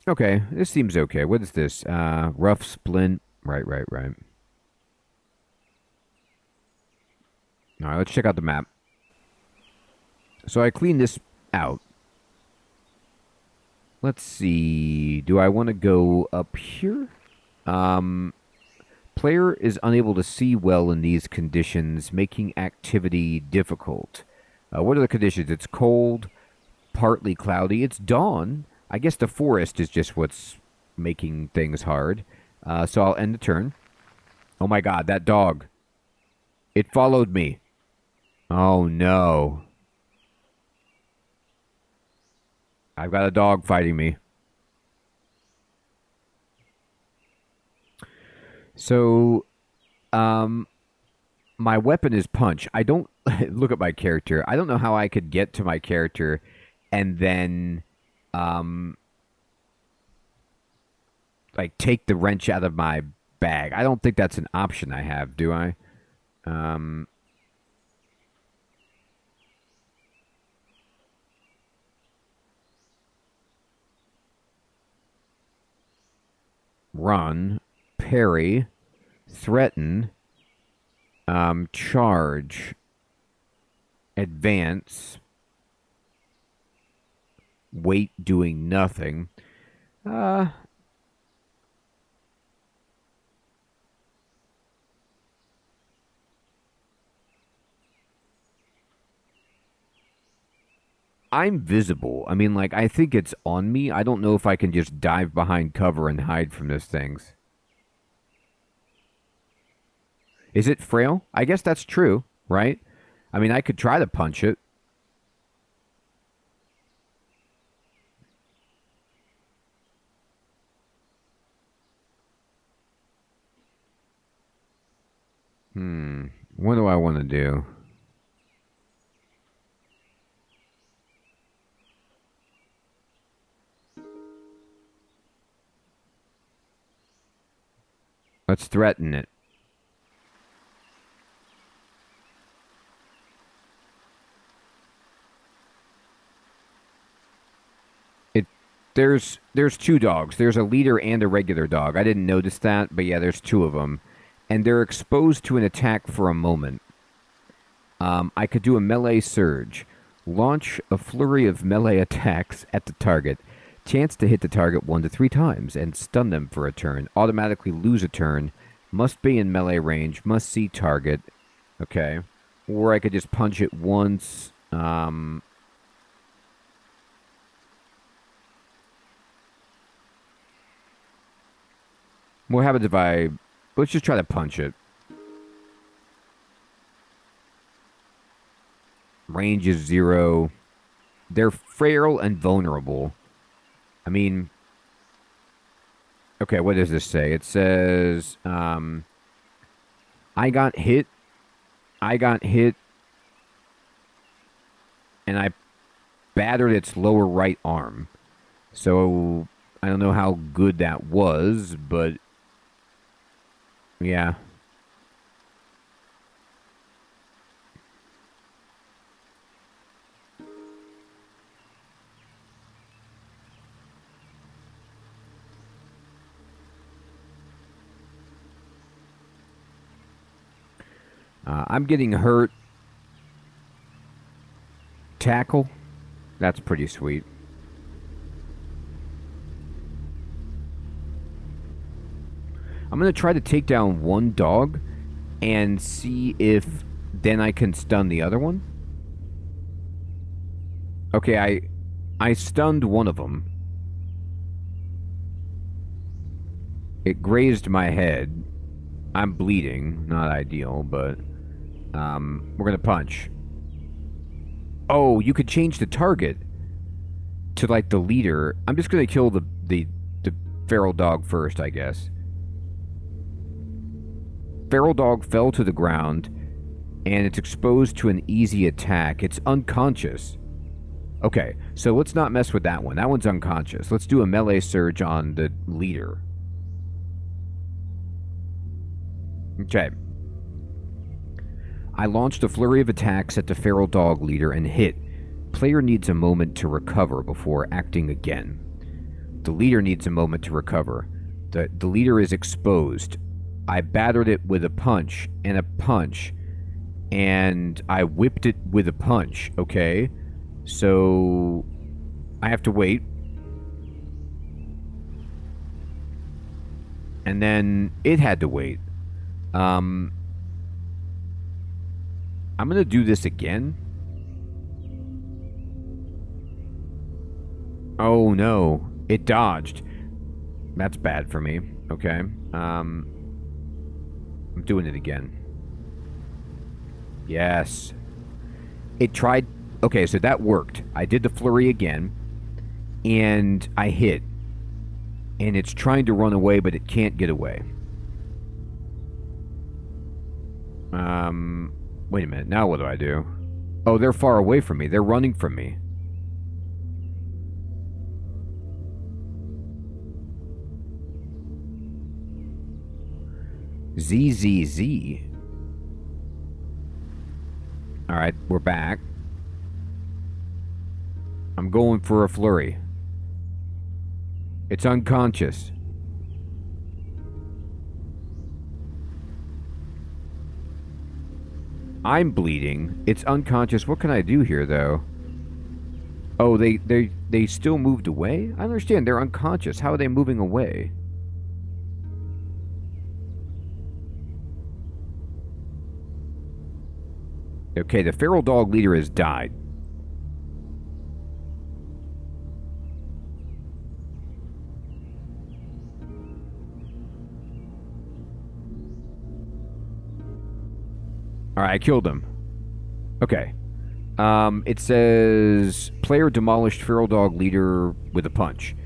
Speaker 1: Okay, this seems okay. What is this? Rough splint. Right. All right, let's check out the map. So I cleaned this out. Let's see. Do I want to go up here? Player is unable to see well in these conditions, making activity difficult. What are the conditions? It's cold, partly cloudy. It's dawn. I guess the forest is just what's making things hard. So I'll end the turn. Oh my god, that dog. It followed me. Oh no. I've got a dog fighting me. So, my weapon is punch. I don't look at my character. I don't know how I could get to my character and then, like take the wrench out of my bag. I don't think that's an option I have, do I? Run, parry, threaten, charge, advance, wait doing nothing. I'm visible. I mean, like, I think it's on me. I don't know if I can just dive behind cover and hide from those things. Is it frail? I guess that's true, right? I mean, I could try to punch it. What do I want to do? Let's threaten it. There's two dogs. There's a leader and a regular dog. I didn't notice that, but yeah, there's two of them. And they're exposed to an attack for a moment. I could do a melee surge. Launch a flurry of melee attacks at the target. Chance to hit the target 1 to 3 times and stun them for a turn. Automatically lose a turn. Must be in melee range. Must see target. Okay. Or I could just punch it once. What happens if I... Let's just try to punch it. Range is 0. They're frail and vulnerable. I mean... Okay, what does this say? It says... I got hit. And I battered its lower right arm. So, I don't know how good that was, but... Yeah. I'm getting hurt. Tackle. That's pretty sweet. I'm going to try to take down one dog and see if then I can stun the other one. Okay, I stunned one of them. It grazed my head. I'm bleeding. Not ideal, but we're going to punch. Oh, you could change the target to like the leader. I'm just going to kill the feral dog first, I guess. Feral dog fell to the ground, and it's exposed to an easy attack. It's unconscious. Okay, so let's not mess with that one. That one's unconscious. Let's do a melee surge on the leader. Okay. I launched a flurry of attacks at the feral dog leader and hit. Player needs a moment to recover before acting again. The leader needs a moment to recover. The leader is exposed. I battered it with a punch, and I whipped it with a punch, okay? So, I have to wait. And then it had to wait. I'm gonna do this again. Oh no, it dodged. That's bad for me, okay? I'm doing it again. Yes. It tried... Okay, so that worked. I did the flurry again, and I hit. And it's trying to run away, but it can't get away. Wait a minute. Now what do I do? Oh, they're far away from me. They're running from me. ZZZ. Alright, we're back. I'm going for a flurry. It's unconscious. I'm bleeding. It's unconscious. What can I do here, though? Oh, they still moved away? I understand. They're unconscious. How are they moving away? Okay, the feral dog leader has died. Alright, I killed him. Okay. It says, player demolished feral dog leader with a punch.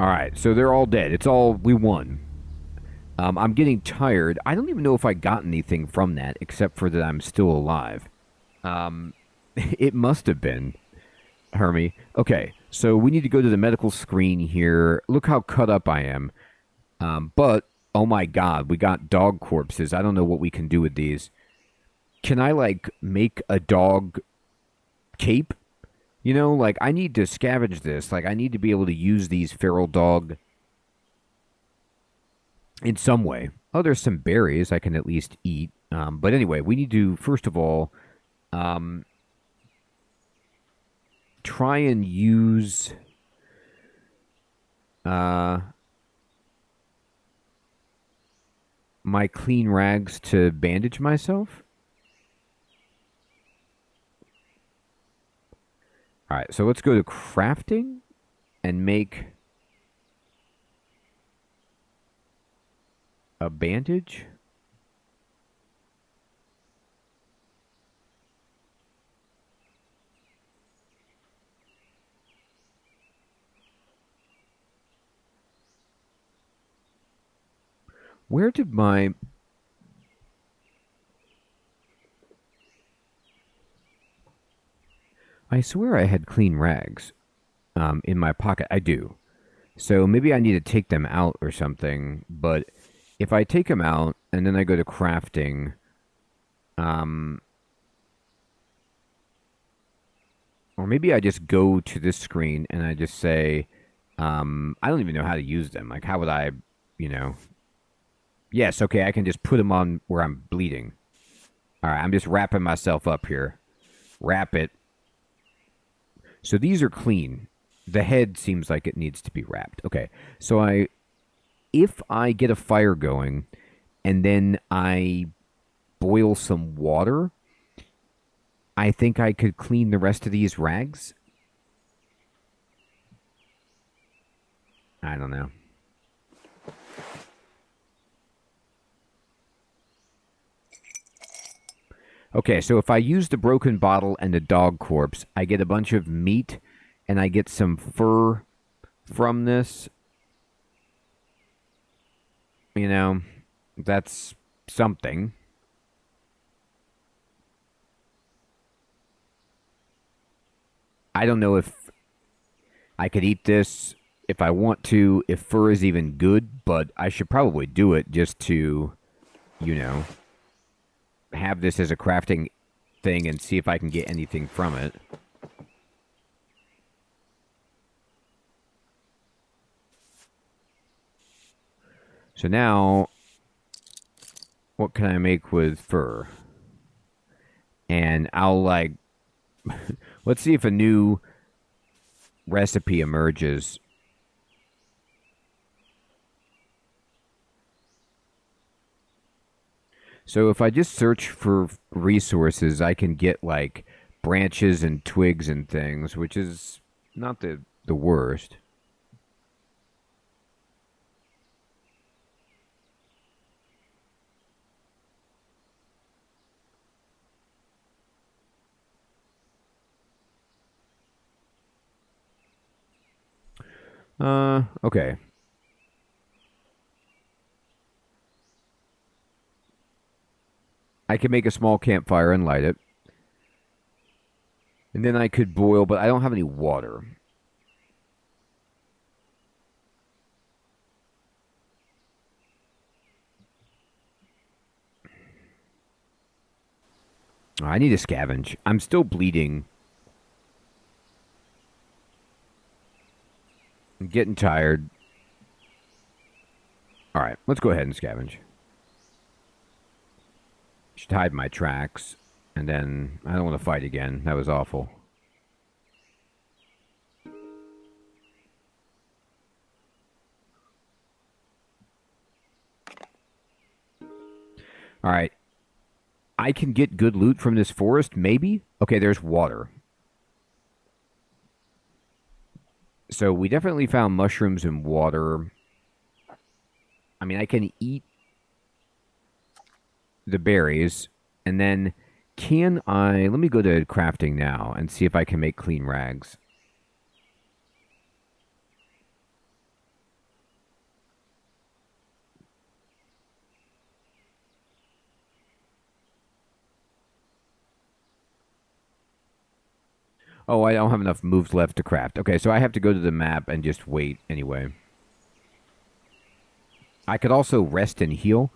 Speaker 1: Alright, so they're all dead. It's all, we won. I'm getting tired. I don't even know if I got anything from that, except for that I'm still alive. It must have been, Hermie. Okay, So we need to go to the medical screen here. Look how cut up I am. But, oh my God, we got dog corpses. I don't know what we can do with these. Can I, like, make a dog cape? You know, like, I need to scavenge this. Like, I need to be able to use these feral dog in some way. Oh, there's some berries I can at least eat. But anyway, we need to, first of all, um, try and use uh, my clean rags to bandage myself. All right, so let's go to crafting and make a bandage. Where did my... I swear I had clean rags in my pocket. I do. So maybe I need to take them out or something. But if I take them out and then I go to crafting, um, or maybe I just go to this screen and I just say, I don't even know how to use them. Like, how would I, you know? Yes, okay, I can just put them on where I'm bleeding. All right, I'm just wrapping myself up here. Wrap it. So these are clean. The head seems like it needs to be wrapped. Okay, so if I get a fire going and then I boil some water, I think I could clean the rest of these rags. I don't know. Okay, so if I use the broken bottle and the dog corpse, I get a bunch of meat and I get some fur from this. You know, that's something. I don't know if I could eat this if I want to, if fur is even good, but I should probably do it just to, you know, have this as a crafting thing and see if I can get anything from it. So now, what can I make with fur? And I'll like, let's see if a new recipe emerges. So if I just search for resources, I can get like branches and twigs and things, which is not the worst. Okay. I can make a small campfire and light it. And then I could boil, but I don't have any water. I need to scavenge. I'm still bleeding. I'm getting tired. All right, let's go ahead and scavenge. Should hide my tracks. And then I don't want to fight again. That was awful. All right. I can get good loot from this forest, maybe? Okay, there's water. So we definitely found mushrooms and water. I mean, I can eat the berries, and then can I... Let me go to crafting now and see if I can make clean rags. Oh, I don't have enough moves left to craft. Okay, so I have to go to the map and just wait anyway. I could also rest and heal.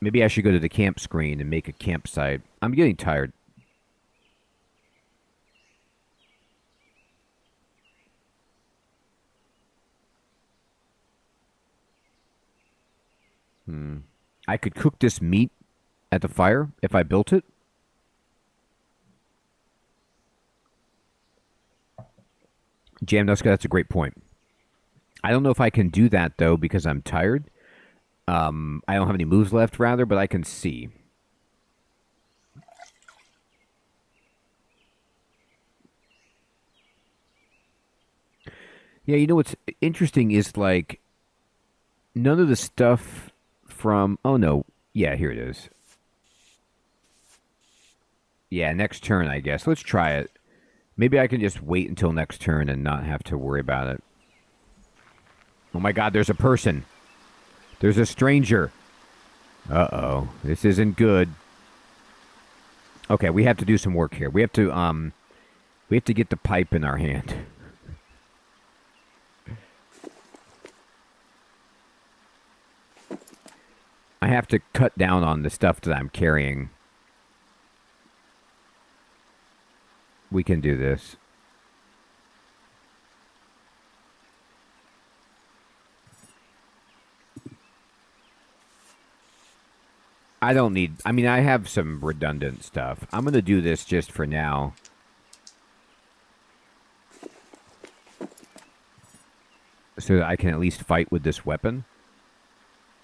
Speaker 1: Maybe I should go to the camp screen and make a campsite. I'm getting tired. I could cook this meat at the fire if I built it. Jam Duska, that's a great point. I don't know if I can do that, though, because I'm tired. I don't have any moves left, rather, but I can see. Yeah, you know what's interesting is, like, none of the stuff from... Oh, no. Yeah, here it is. Yeah, next turn, I guess. Let's try it. Maybe I can just wait until next turn and not have to worry about it. Oh my god, there's a person. There's a stranger. Uh-oh. This isn't good. Okay, we have to do some work here. We have to get the pipe in our hand. I have to cut down on the stuff that I'm carrying. We can do this. I don't need... I mean, I have some redundant stuff. I'm going to do this just for now. So that I can at least fight with this weapon.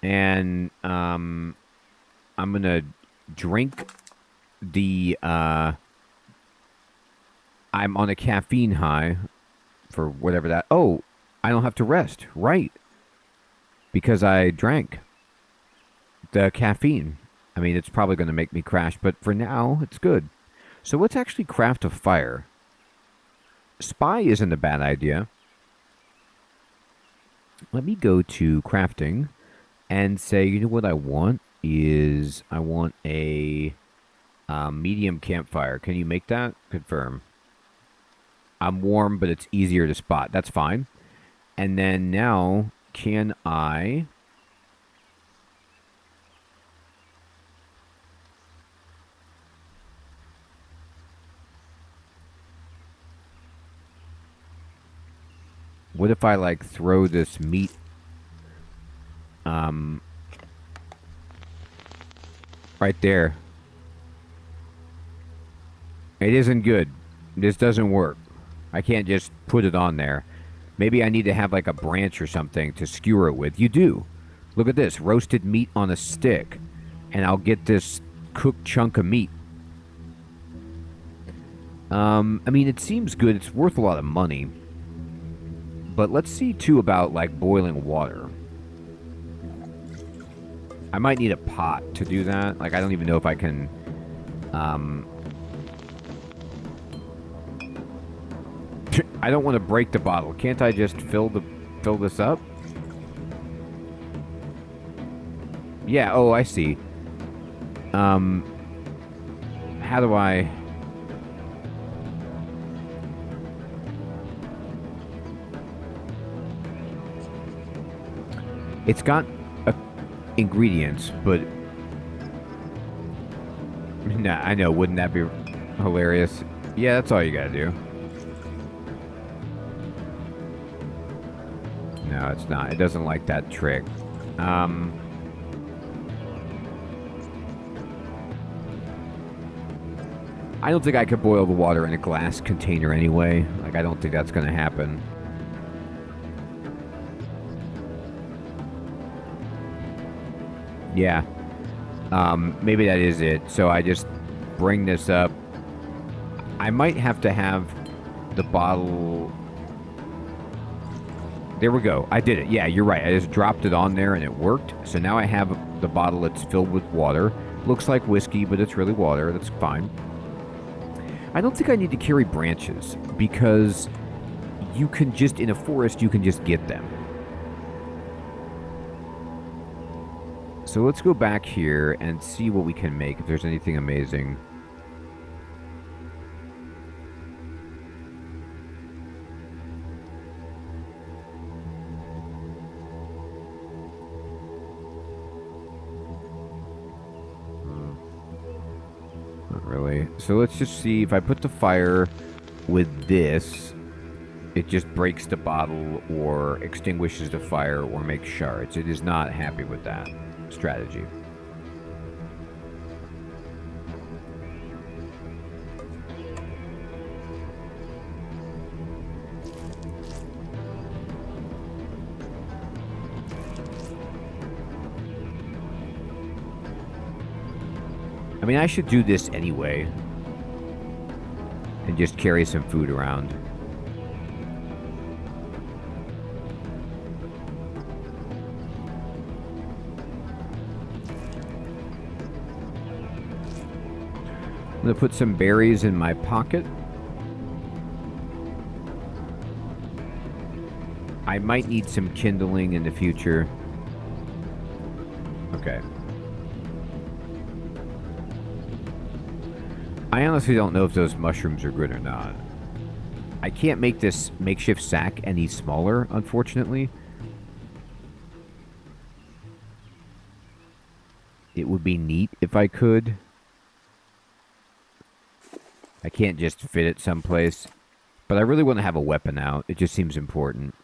Speaker 1: And I'm going to drink the... I'm on a caffeine high for whatever that... Oh, I don't have to rest. Right. Because I drank the caffeine. I mean, it's probably going to make me crash, but for now, it's good. So let's actually craft a fire. Spy isn't a bad idea. Let me go to crafting and say, you know what I want is I want a medium campfire. Can you make that? Confirm. I'm warm, but it's easier to spot. That's fine. And then now, can I... What if I, like, throw this meat, right there? It isn't good. This doesn't work. I can't just put it on there. Maybe I need to have, like, a branch or something to skewer it with. You do. Look at this. Roasted meat on a stick. And I'll get this cooked chunk of meat. I mean, it seems good. It's worth a lot of money. But let's see, too, about, like, boiling water. I might need a pot to do that. Like, I don't even know if I can, I don't want to break the bottle. Can't I just fill this up? Yeah, oh, I see. How do I... It's got ingredients, but... Nah, I know, wouldn't that be hilarious? Yeah, that's all you gotta do. No, it's not. It doesn't like that trick. I don't think I could boil the water in a glass container anyway. Like, I don't think that's gonna happen. Yeah. Maybe that is it. So I just bring this up. I might have to have the bottle... There we go. I did it. Yeah, you're right. I just dropped it on there and it worked. So now I have the bottle that's filled with water. Looks like whiskey, but it's really water. That's fine. I don't think I need to carry branches because you can just, in a forest, you can just get them. So let's go back here and see what we can make, if there's anything amazing. So let's just see if I put the fire with this, it just breaks the bottle or extinguishes the fire or makes shards. It is not happy with that strategy. I mean, I should do this anyway and just carry some food around. I'm going to put some berries in my pocket. I might need some kindling in the future. Okay. I honestly don't know if those mushrooms are good or not. I can't make this makeshift sack any smaller, unfortunately. It would be neat if I could. I can't just fit it someplace. But I really want to have a weapon out. It just seems important.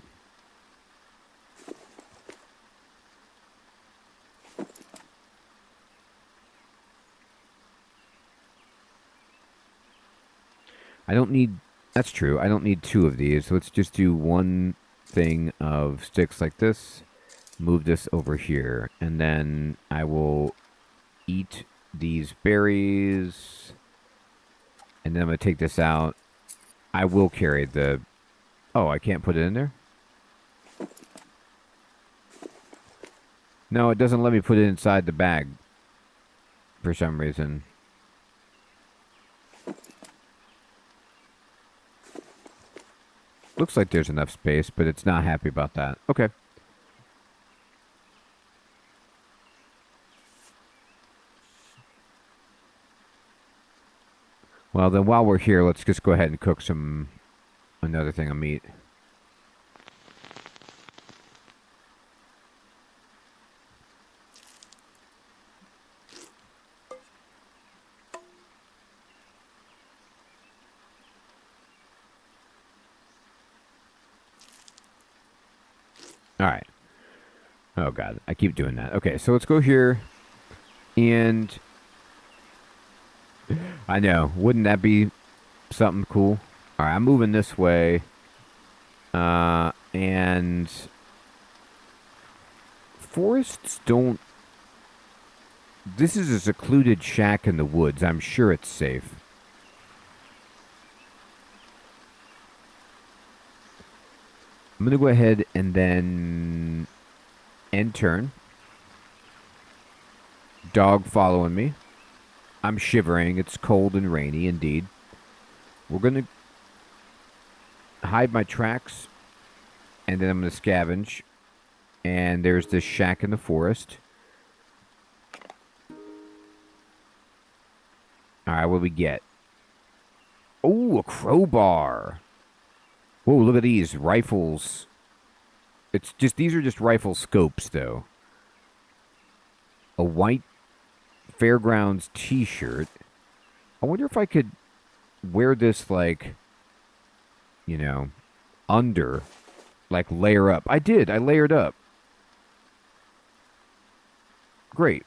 Speaker 1: I don't need... That's true. I don't need two of these. Let's just do one thing of sticks like this. Move this over here. And then I will eat these berries. And then I'm going to take this out. I will carry the... Oh, I can't put it in there? No, it doesn't let me put it inside the bag. For some reason. Looks like there's enough space, but it's not happy about that. Okay. Well, then while we're here, let's just go ahead and cook another thing of meat. All right. Oh, God. I keep doing that. Okay, so let's go here. And... I know. Wouldn't that be something cool? All right, I'm moving this way. And... Forests don't... This is a secluded shack in the woods. I'm sure it's safe. I'm going to go ahead and then end turn. Dog following me. I'm shivering. It's cold and rainy, indeed. We're going to hide my tracks, and then I'm going to scavenge. And there's this shack in the forest. All right, what do we get? Oh, a crowbar. Whoa, look at these rifles. It's just, these are just rifle scopes, though. A white Fairgrounds t-shirt. I wonder if I could wear this, like, you know, under, like, layer up. I did. I layered up. Great.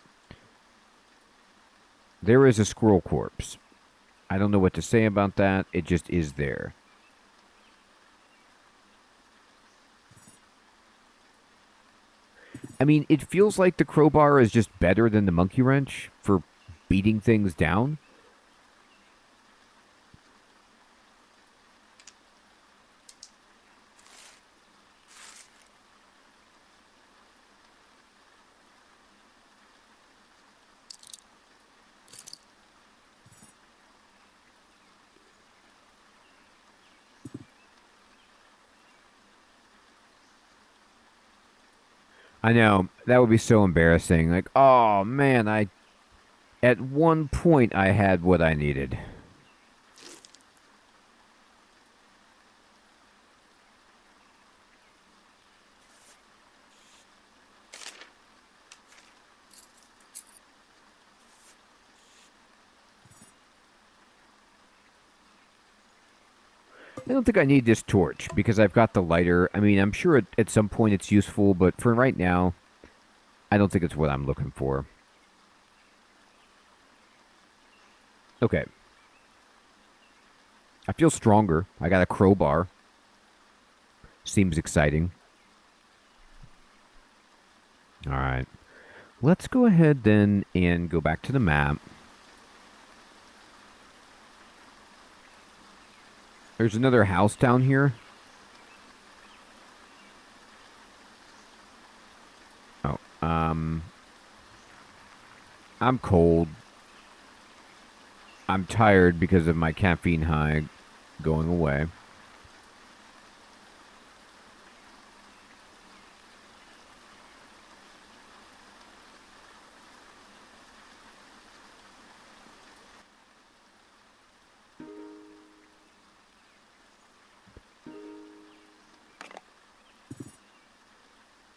Speaker 1: There is a squirrel corpse. I don't know what to say about that. It just is there. I mean, it feels like the crowbar is just better than the monkey wrench for beating things down. I know. That would be so embarrassing. Like, oh man, at one point I had what I needed. I don't think I need this torch because I've got the lighter. I mean, I'm sure at some point it's useful, but for right now, I don't think it's what I'm looking for. Okay. I feel stronger. I got a crowbar. Seems exciting. All right. Let's go ahead then and go back to the map. There's another house down here. Oh, I'm cold. I'm tired because of my caffeine high going away.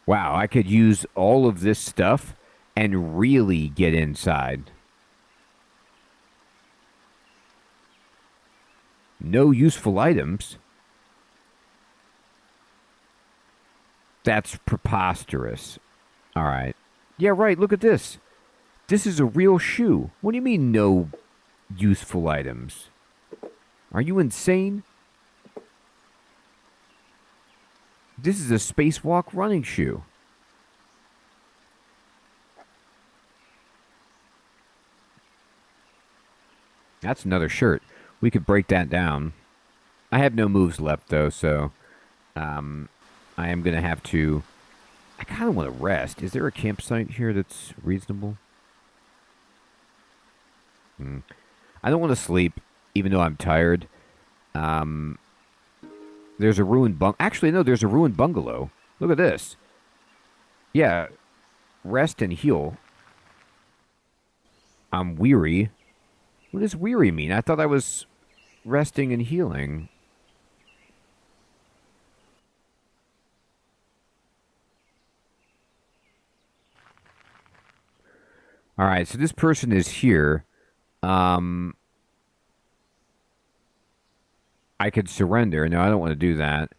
Speaker 1: Wow, I could use all of this stuff and really get inside. No useful items. That's preposterous. All right. Yeah, right. Look at this. This is a real shoe. What do you mean, no useful items? Are you insane? This is a spacewalk running shoe. That's another shirt. We could break that down. I have no moves left, though, so I am going to have to... I kind of want to rest. Is there a campsite here that's reasonable? I don't want to sleep, even though I'm tired. There's a ruined Actually, no, there's a ruined bungalow. Look at this. Yeah, rest and heal. I'm weary. What does weary mean? I thought I was resting and healing. All right, so this person is here. I could surrender. No, I don't want to do that.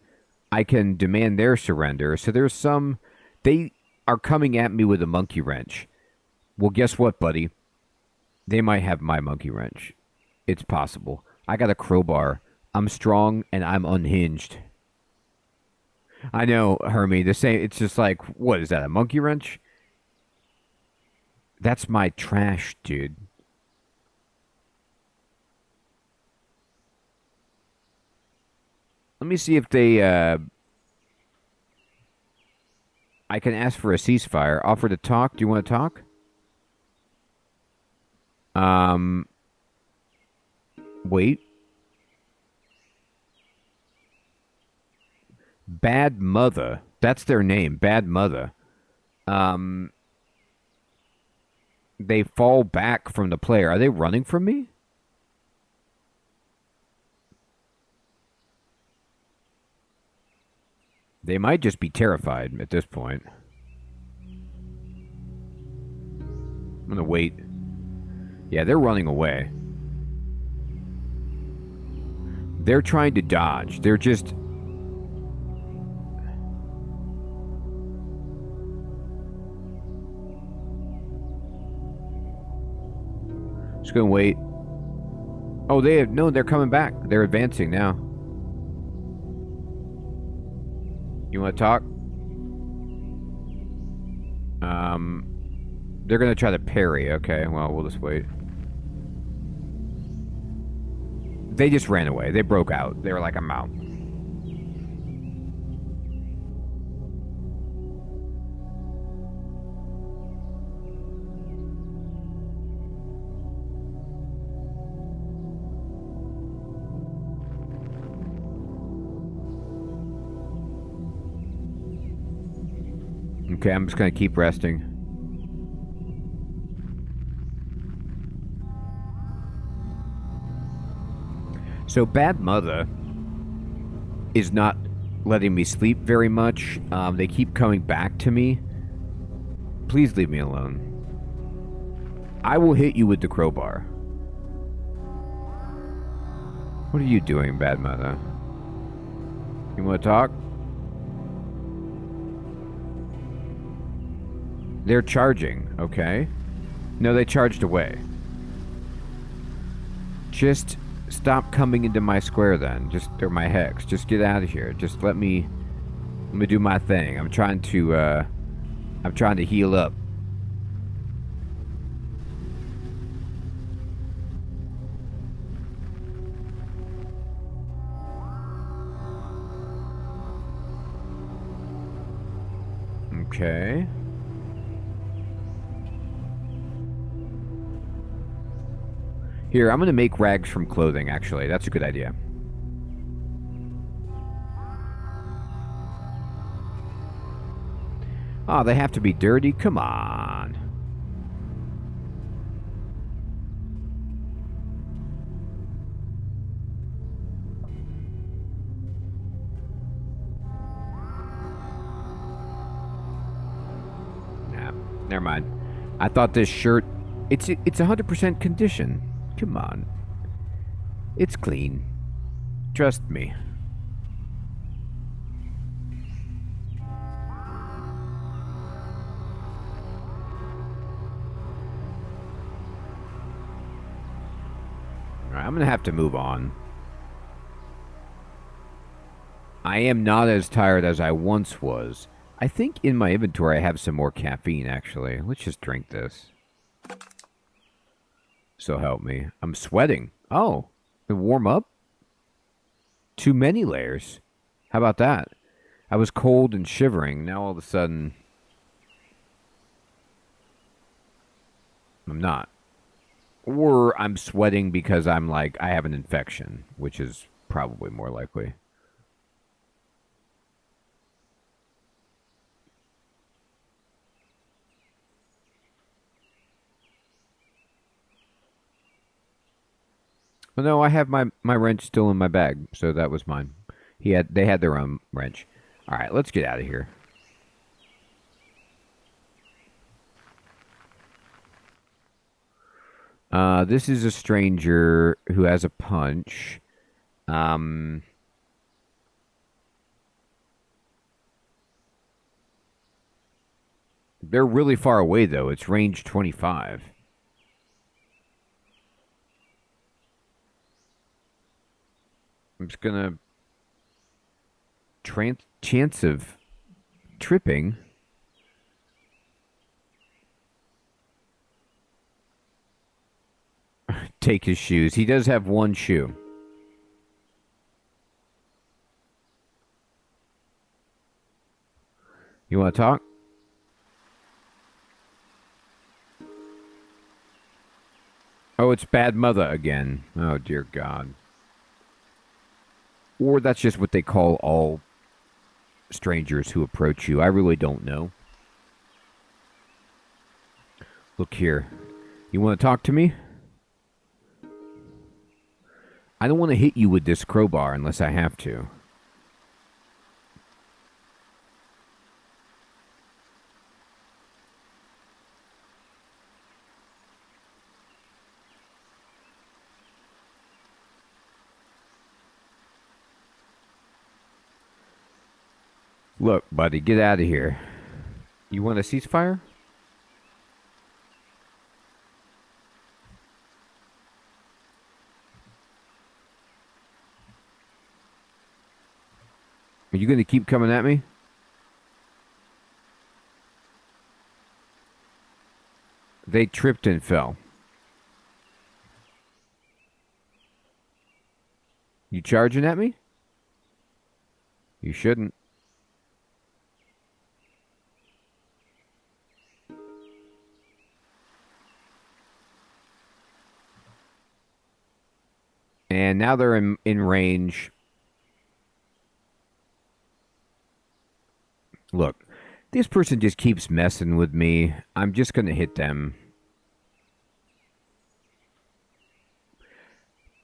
Speaker 1: I can demand their surrender. So there's some... They are coming at me with a monkey wrench. Well, guess what, buddy? They might have my monkey wrench. It's possible. I got a crowbar. I'm strong and I'm unhinged. I know, Hermie. The same. It's just like, what is that? A monkey wrench? That's my trash, dude. Let me see if they. I can ask for a ceasefire. Offer to talk. Do you want to talk? Wait. Bad Mother. That's their name. Bad Mother. They fall back from the player. Are they running from me? They might just be terrified at this point. I'm gonna wait. Yeah, they're running away. They're trying to dodge. They're just... Just gonna wait. Oh, they have... No, they're coming back. They're advancing now. You want to talk? They're going to try to parry. Okay, well, we'll just wait. They just ran away. They broke out. They were like, I'm out. Okay, I'm just going to keep resting. So Bad Mother is not letting me sleep very much. They keep coming back to me. Please leave me alone. I will hit you with the crowbar. What are you doing, Bad Mother? You want to talk? They're charging, okay. No, they charged away. Just stop coming into my square then. Or my hex. Just get out of here. Just let me do my thing. I'm trying to heal up. Okay. Here, I'm going to make rags from clothing, actually. That's a good idea. Oh, they have to be dirty? Come on. Nah, never mind. I thought this shirt... It's 100% condition. Come on. It's clean. Trust me. Alright, I'm gonna have to move on. I am not as tired as I once was. I think in my inventory I have some more caffeine, actually. Let's just drink this. So help me. I'm sweating. Oh, to warm up? Too many layers. How about that? I was cold and shivering. Now all of a sudden... I'm not. Or I'm sweating because I'm like, I have an infection, which is probably more likely. Well, no, I have my wrench still in my bag, so that was mine. They had their own wrench. All right, let's get out of here. This is a stranger who has a punch. They're really far away, though. It's range 25. I'm just gonna... chance of tripping. Take his shoes. He does have one shoe. You want to talk? Oh, it's bad mother again. Oh, dear God. Or that's just what they call all strangers who approach you. I really don't know. Look here. You want to talk to me? I don't want to hit you with this crowbar unless I have to. Look, buddy, get out of here. You want a ceasefire? Are you going to keep coming at me? They tripped and fell. You charging at me? You shouldn't. And now they're in range. Look, this person just keeps messing with me. I'm just going to hit them.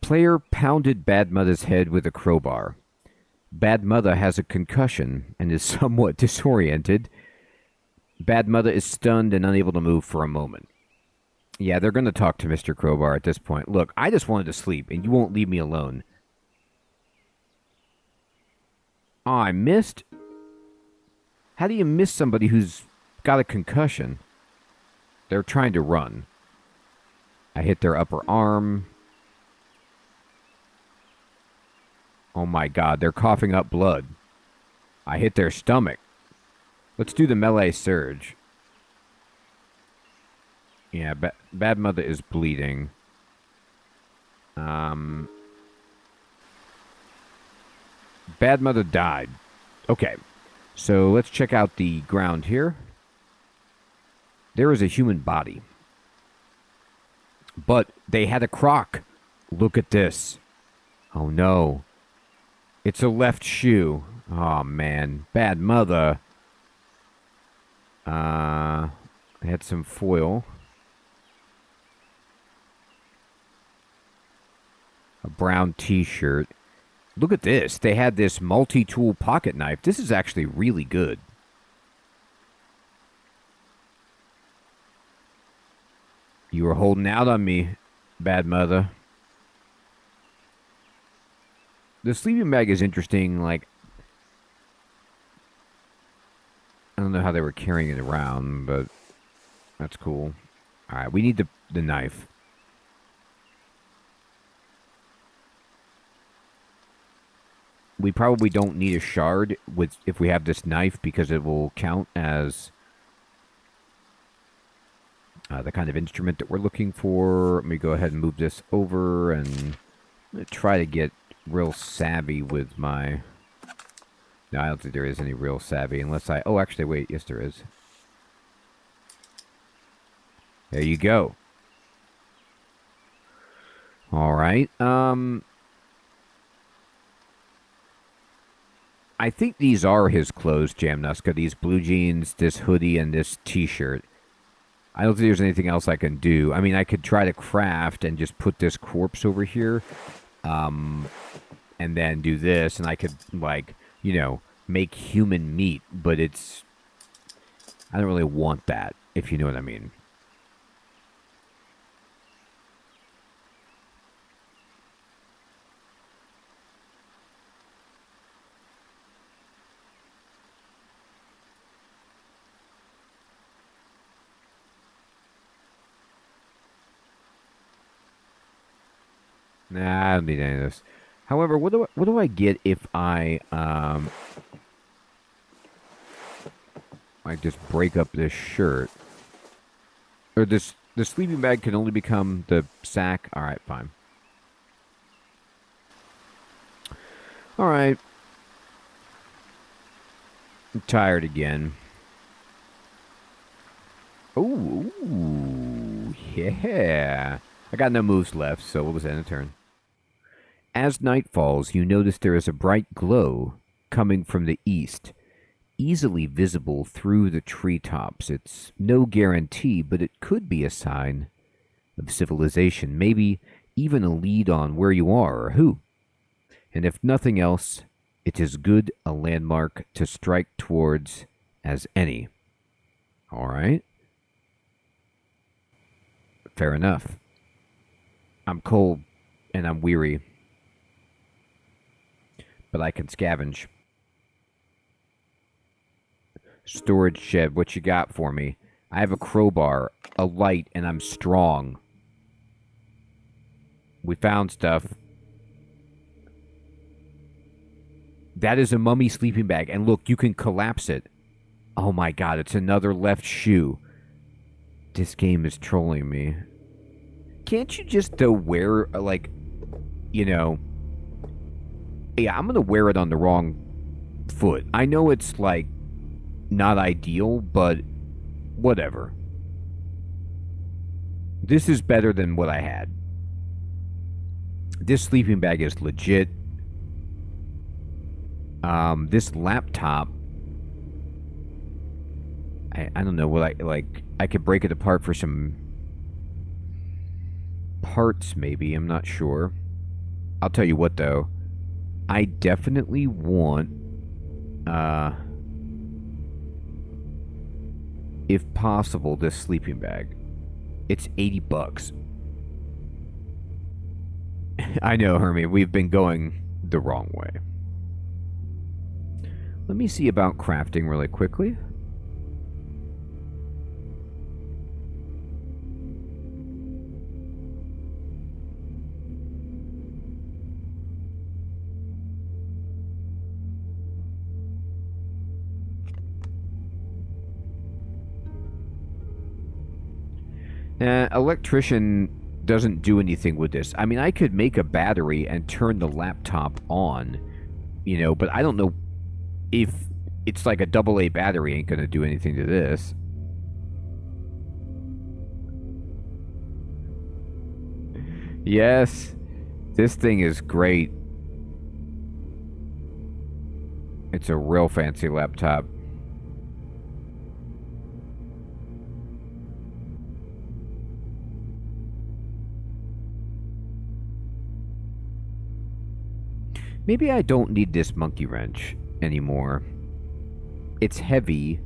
Speaker 1: Player pounded Bad Mother's head with a crowbar. Bad Mother has a concussion and is somewhat disoriented. Bad Mother is stunned and unable to move for a moment. Yeah, they're going to talk to Mr. Crowbar at this point. Look, I just wanted to sleep, and you won't leave me alone. Oh, I missed? How do you miss somebody who's got a concussion? They're trying to run. I hit their upper arm. Oh my god, they're coughing up blood. I hit their stomach. Let's do the melee surge. Yeah, Bad Mother is bleeding. Bad Mother died. Okay, so let's check out the ground here. There is a human body. But they had a croc. Look at this. Oh no. It's a left shoe. Oh man. Bad Mother. I had some foil. A brown t-shirt. Look at this. They had this multi-tool pocket knife. This is actually really good. You were holding out on me, Bad Mother. The sleeping bag is interesting. Like, I don't know how they were carrying it around, but that's cool. All right, we need the knife. We probably don't need a shard if we have this knife because it will count as the kind of instrument that we're looking for. Let me go ahead and move this over and try to get real savvy with my... No, I don't think there is any real savvy unless I... Oh, actually, wait. Yes, there is. There you go. All right. I think these are his clothes, Jamnuska. These blue jeans, this hoodie, and this t-shirt. I don't think there's anything else I can do. I mean, I could try to craft and just put this corpse over here. And then do this. And I could, like, you know, make human meat. But it's... I don't really want that, if you know what I mean. Nah, I don't need any of this. However, what do I get if I just break up this shirt? Or the sleeping bag can only become the sack? Alright, fine. Alright. I'm tired again. Ooh, yeah. I got no moves left, so what was that in a turn? As night falls, you notice there is a bright glow coming from the east, easily visible through the treetops. It's no guarantee, but it could be a sign of civilization, maybe even a lead on where you are or who. And if nothing else, it is good a landmark to strike towards as any. All right. Fair enough. I'm cold and I'm weary, but I can scavenge. Storage shed, what you got for me? I have a crowbar, a light, and I'm strong. We found stuff. That is a mummy sleeping bag, and look, you can collapse it. Oh my god, it's another left shoe. This game is trolling me. Can't you just, though, wear, like, you know... Yeah, I'm going to wear it on the wrong foot. I know it's, like, not ideal, but whatever. This is better than what I had. This sleeping bag is legit. This laptop... I don't know what I could break it apart for some parts, maybe. I'm not sure. I'll tell you what, though. I definitely want, if possible, this sleeping bag. It's $80. I know, Hermie, we've been going the wrong way. Let me see about crafting really quickly. Electrician doesn't do anything with this. I mean, I could make a battery and turn the laptop on, you know, but I don't know if it's like a AA battery ain't going to do anything to this. Yes, this thing is great. It's a real fancy laptop. Maybe I don't need this monkey wrench anymore. It's heavy,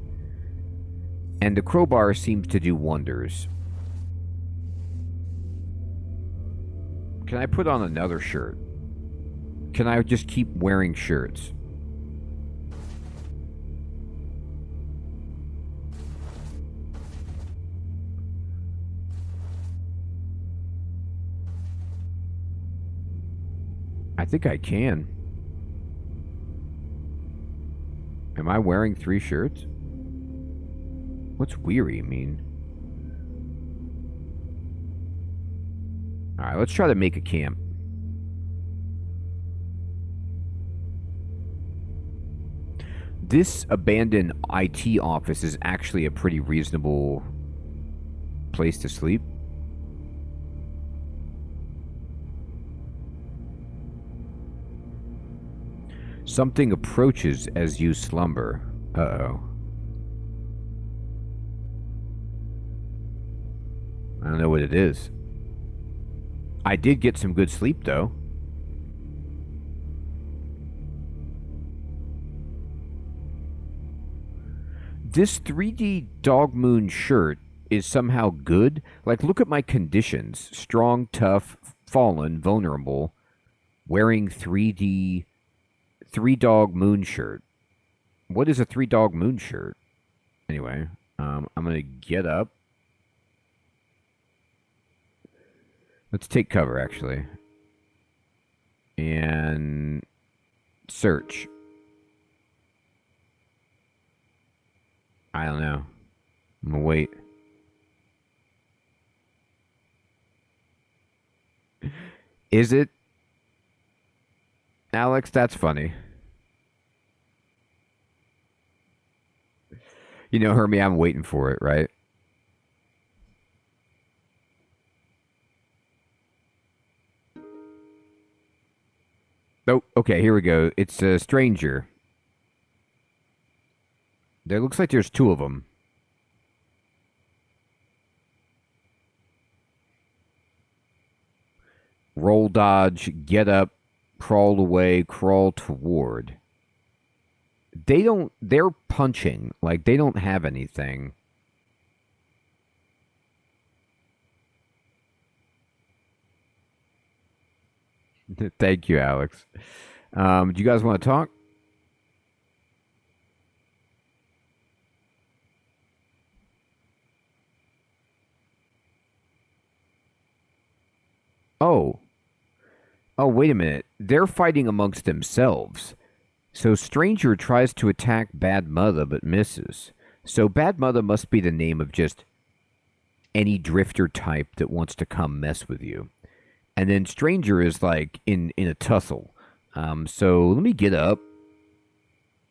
Speaker 1: and the crowbar seems to do wonders. Can I put on another shirt? Can I just keep wearing shirts? I think I can. Am I wearing 3 shirts? What's weary mean? Alright, let's try to make a camp. This abandoned IT office is actually a pretty reasonable place to sleep. Something approaches as you slumber. Uh-oh. I don't know what it is. I did get some good sleep, though. This 3D Dog Moon shirt is somehow good. Like, look at my conditions. Strong, tough, fallen, vulnerable. Wearing 3D... 3-Dog Moon shirt. What is a 3-Dog Moon shirt? Anyway, I'm going to get up. Let's take cover, actually. And search. I don't know. I'm going to wait. Is it? Alex, that's funny. You know, Hermie, I'm waiting for it, right? Oh, okay, here we go. It's a stranger. There looks like there's 2 of them. Roll, dodge, get up, crawl away, crawl toward. They're punching. Like, they don't have anything. Thank you, Alex. Do you guys want to talk? Oh. Oh, wait a minute. They're fighting amongst themselves. So Stranger tries to attack Bad Mother but misses. So Bad Mother must be the name of just any drifter type that wants to come mess with you. And then Stranger is like in a tussle. So let me get up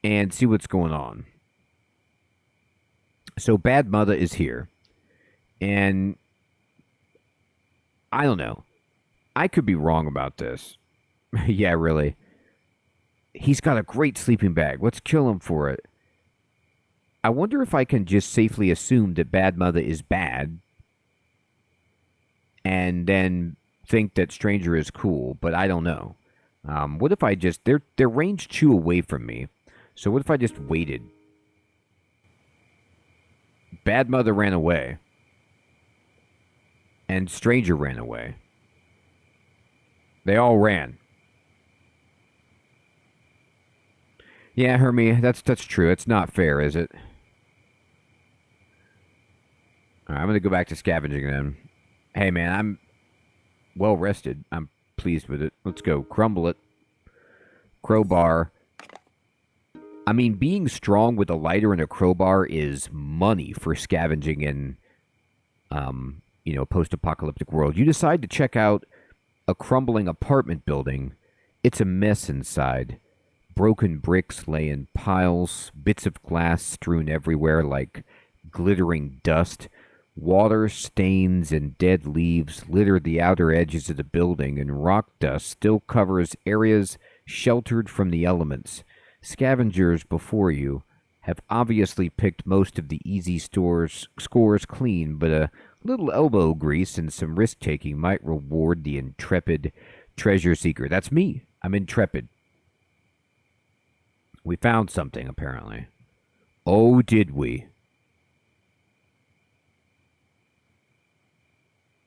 Speaker 1: and see what's going on. So Bad Mother is here. And I don't know. I could be wrong about this. Yeah, really. He's got a great sleeping bag. Let's kill him for it. I wonder if I can just safely assume that Bad Mother is bad and then think that Stranger is cool, but I don't know. What if I just... They're range 2 away from me. So what if I just waited? Bad Mother ran away. And Stranger ran away. They all ran. Yeah, Hermie, that's true. It's not fair, is it? All right, I'm gonna go back to scavenging then. Hey, man, I'm well rested. I'm pleased with it. Let's go. Crumble it. Crowbar. I mean, being strong with a lighter and a crowbar is money for scavenging in, post-apocalyptic world. You decide to check out a crumbling apartment building. It's a mess inside. Broken bricks lay in piles, bits of glass strewn everywhere like glittering dust. Water stains and dead leaves litter the outer edges of the building, and rock dust still covers areas sheltered from the elements. Scavengers before you have obviously picked most of the easy scores clean, but a little elbow grease and some risk taking might reward the intrepid treasure seeker. That's me. I'm intrepid. We found something, apparently. Oh, did we?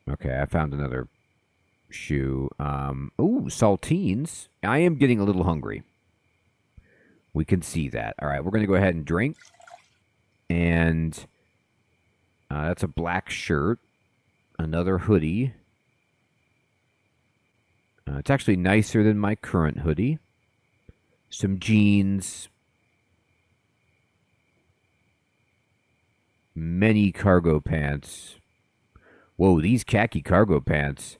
Speaker 1: Okay, I found another shoe. Ooh, saltines. I am getting a little hungry. We can see that. All right, we're going to go ahead and drink. And that's a black shirt. Another hoodie. It's actually nicer than my current hoodie. Some jeans. Many cargo pants. Whoa, these khaki cargo pants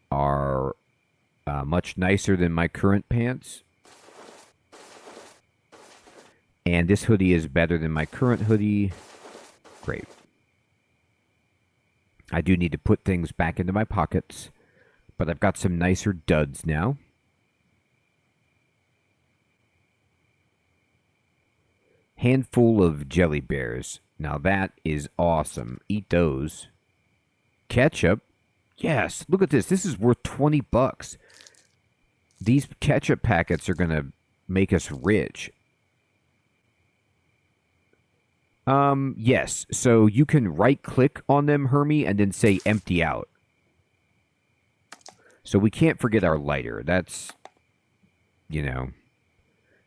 Speaker 1: are much nicer than my current pants. And this hoodie is better than my current hoodie. Great. I do need to put things back into my pockets, but I've got some nicer duds now. Handful of jelly bears. Now that is awesome. Eat those. Ketchup. Yes, look at this. This is worth $20. These ketchup packets are going to make us rich. Yes. So you can right-click on them, Hermie, and then say empty out. So we can't forget our lighter. That's,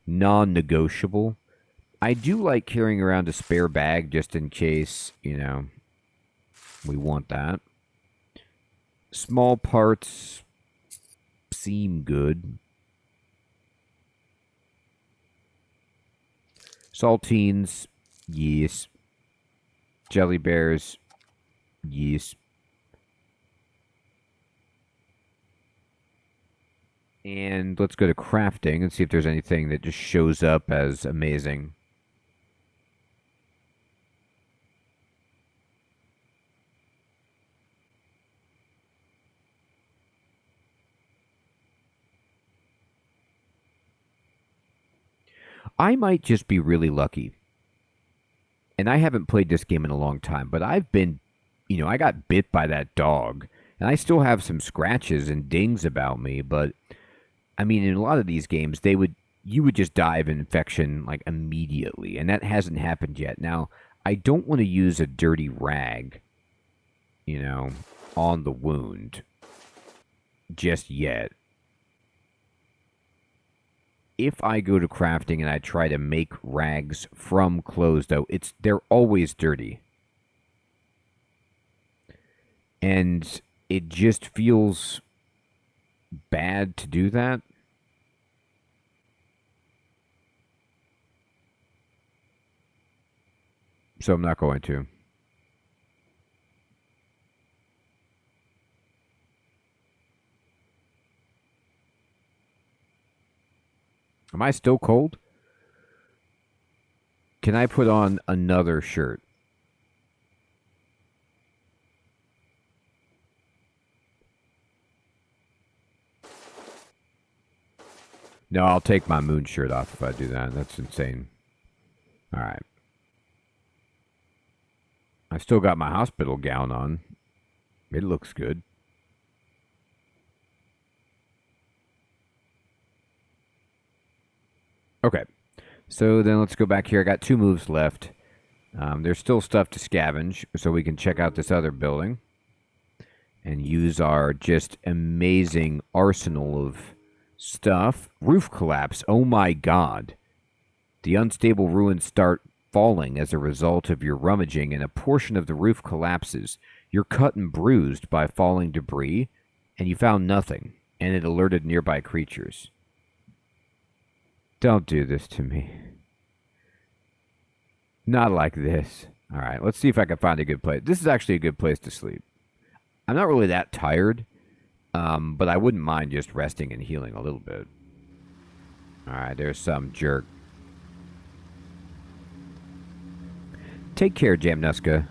Speaker 1: non-negotiable. I do like carrying around a spare bag just in case, we want that. Small parts seem good. Saltines, yes. Jelly bears, yes. And let's go to crafting and see if there's anything that just shows up as amazing. I might just be really lucky. And I haven't played this game in a long time, but I've been, I got bit by that dog. And I still have some scratches and dings about me, but I mean, in a lot of these games, you would just die of an infection like immediately, and that hasn't happened yet. Now, I don't want to use a dirty rag, on the wound just yet. If I go to crafting and I try to make rags from clothes, though, they're always dirty. And it just feels bad to do that. So I'm not going to. Am I still cold? Can I put on another shirt? No, I'll take my moon shirt off if I do that. That's insane. All right. I still got my hospital gown on. It looks good. Okay. So then let's go back here. I got 2 moves left. There's still stuff to scavenge, so we can check out this other building and use our just amazing arsenal of stuff. Roof collapse. Oh my god. The unstable ruins start falling as a result of your rummaging, and a portion of the roof collapses. You're cut and bruised by falling debris, and you found nothing, and it alerted nearby creatures. Don't do this to me. Not like this. All right, let's see if I can find a good place. This is actually a good place to sleep. I'm not really that tired, but I wouldn't mind just resting and healing a little bit. All right, there's some jerk. Take care, Jamnuska.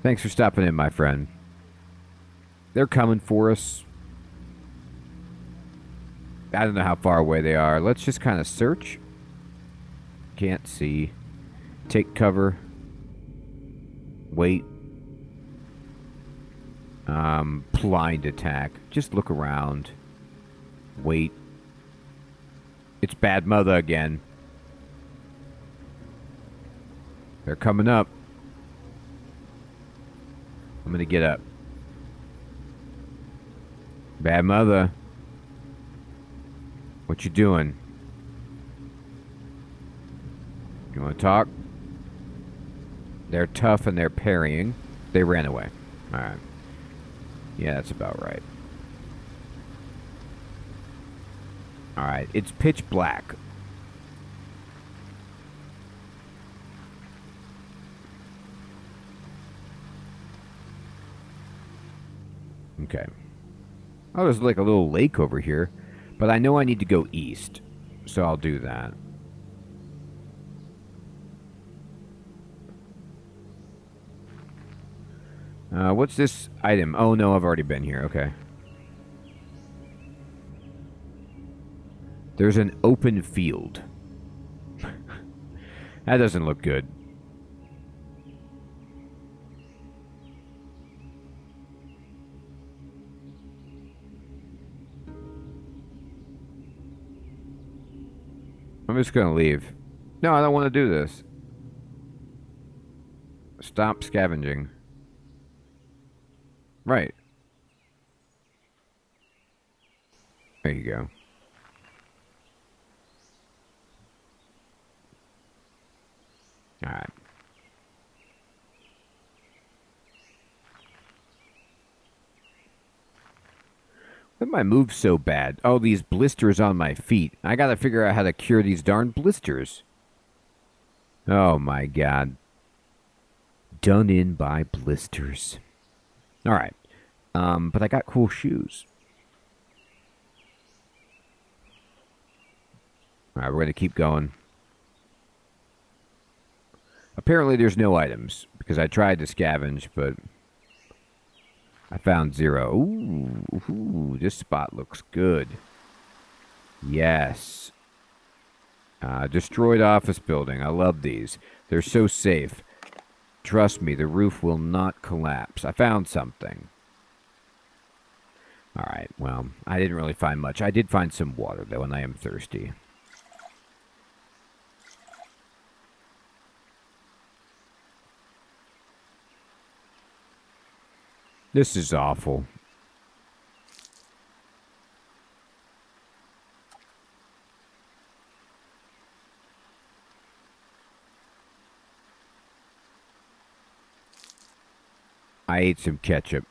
Speaker 1: Thanks for stopping in, my friend. They're coming for us. I don't know how far away they are. Let's just kind of search. Can't see. Take cover. Wait. Blind attack. Just look around. Wait. It's Bad Mother again. They're coming up. I'm gonna get up. Bad Mother. What you doing? You wanna talk? They're tough and they're parrying. They ran away. Alright. Yeah, that's about right. Alright, it's pitch black. Okay. Oh, there's like a little lake over here. But I know I need to go east. So I'll do that. What's this item? Oh, no, I've already been here. Okay. There's an open field. That doesn't look good. I'm just going to leave. No, I don't want to do this. Stop scavenging. Right. There you go. Alright. Why did my move so bad? Oh, these blisters on my feet. I gotta figure out how to cure these darn blisters. Oh my god. Done in by blisters. Alright. But I got cool shoes. Alright, we're gonna keep going. Apparently there's no items, because I tried to scavenge, but I found 0. Ooh, this spot looks good. Yes. Destroyed office building. I love these. They're so safe. Trust me, the roof will not collapse. I found something. Alright, well, I didn't really find much. I did find some water, though, and I am thirsty. This is awful. I ate some ketchup.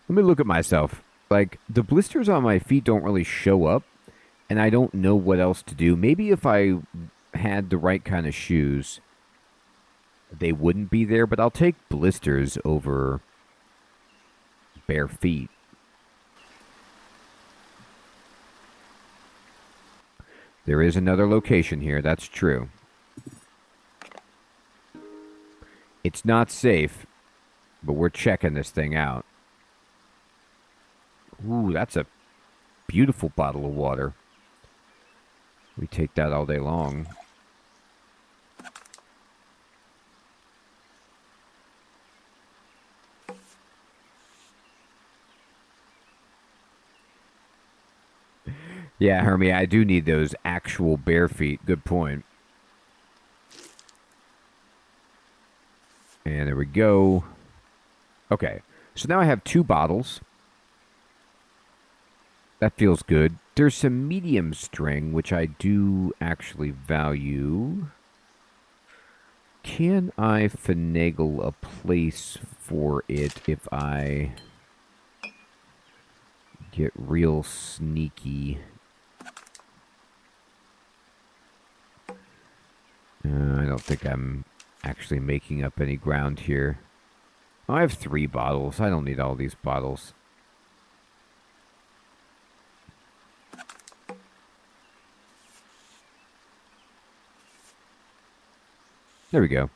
Speaker 1: Let me look at myself. Like, the blisters on my feet don't really show up, and I don't know what else to do. Maybe if I had the right kind of shoes, they wouldn't be there, but I'll take blisters over bare feet. There is another location here, that's true. It's not safe, but we're checking this thing out. Ooh, that's a beautiful bottle of water. We take that all day long. Yeah, Hermie, I do need those actual bare feet. Good point. And there we go. Okay, so now I have 2 bottles. That feels good. There's some medium string, which I do actually value. Can I finagle a place for it if I get real sneaky? I don't think I'm actually making up any ground here. Oh, I have 3 bottles. I don't need all these bottles. There we go.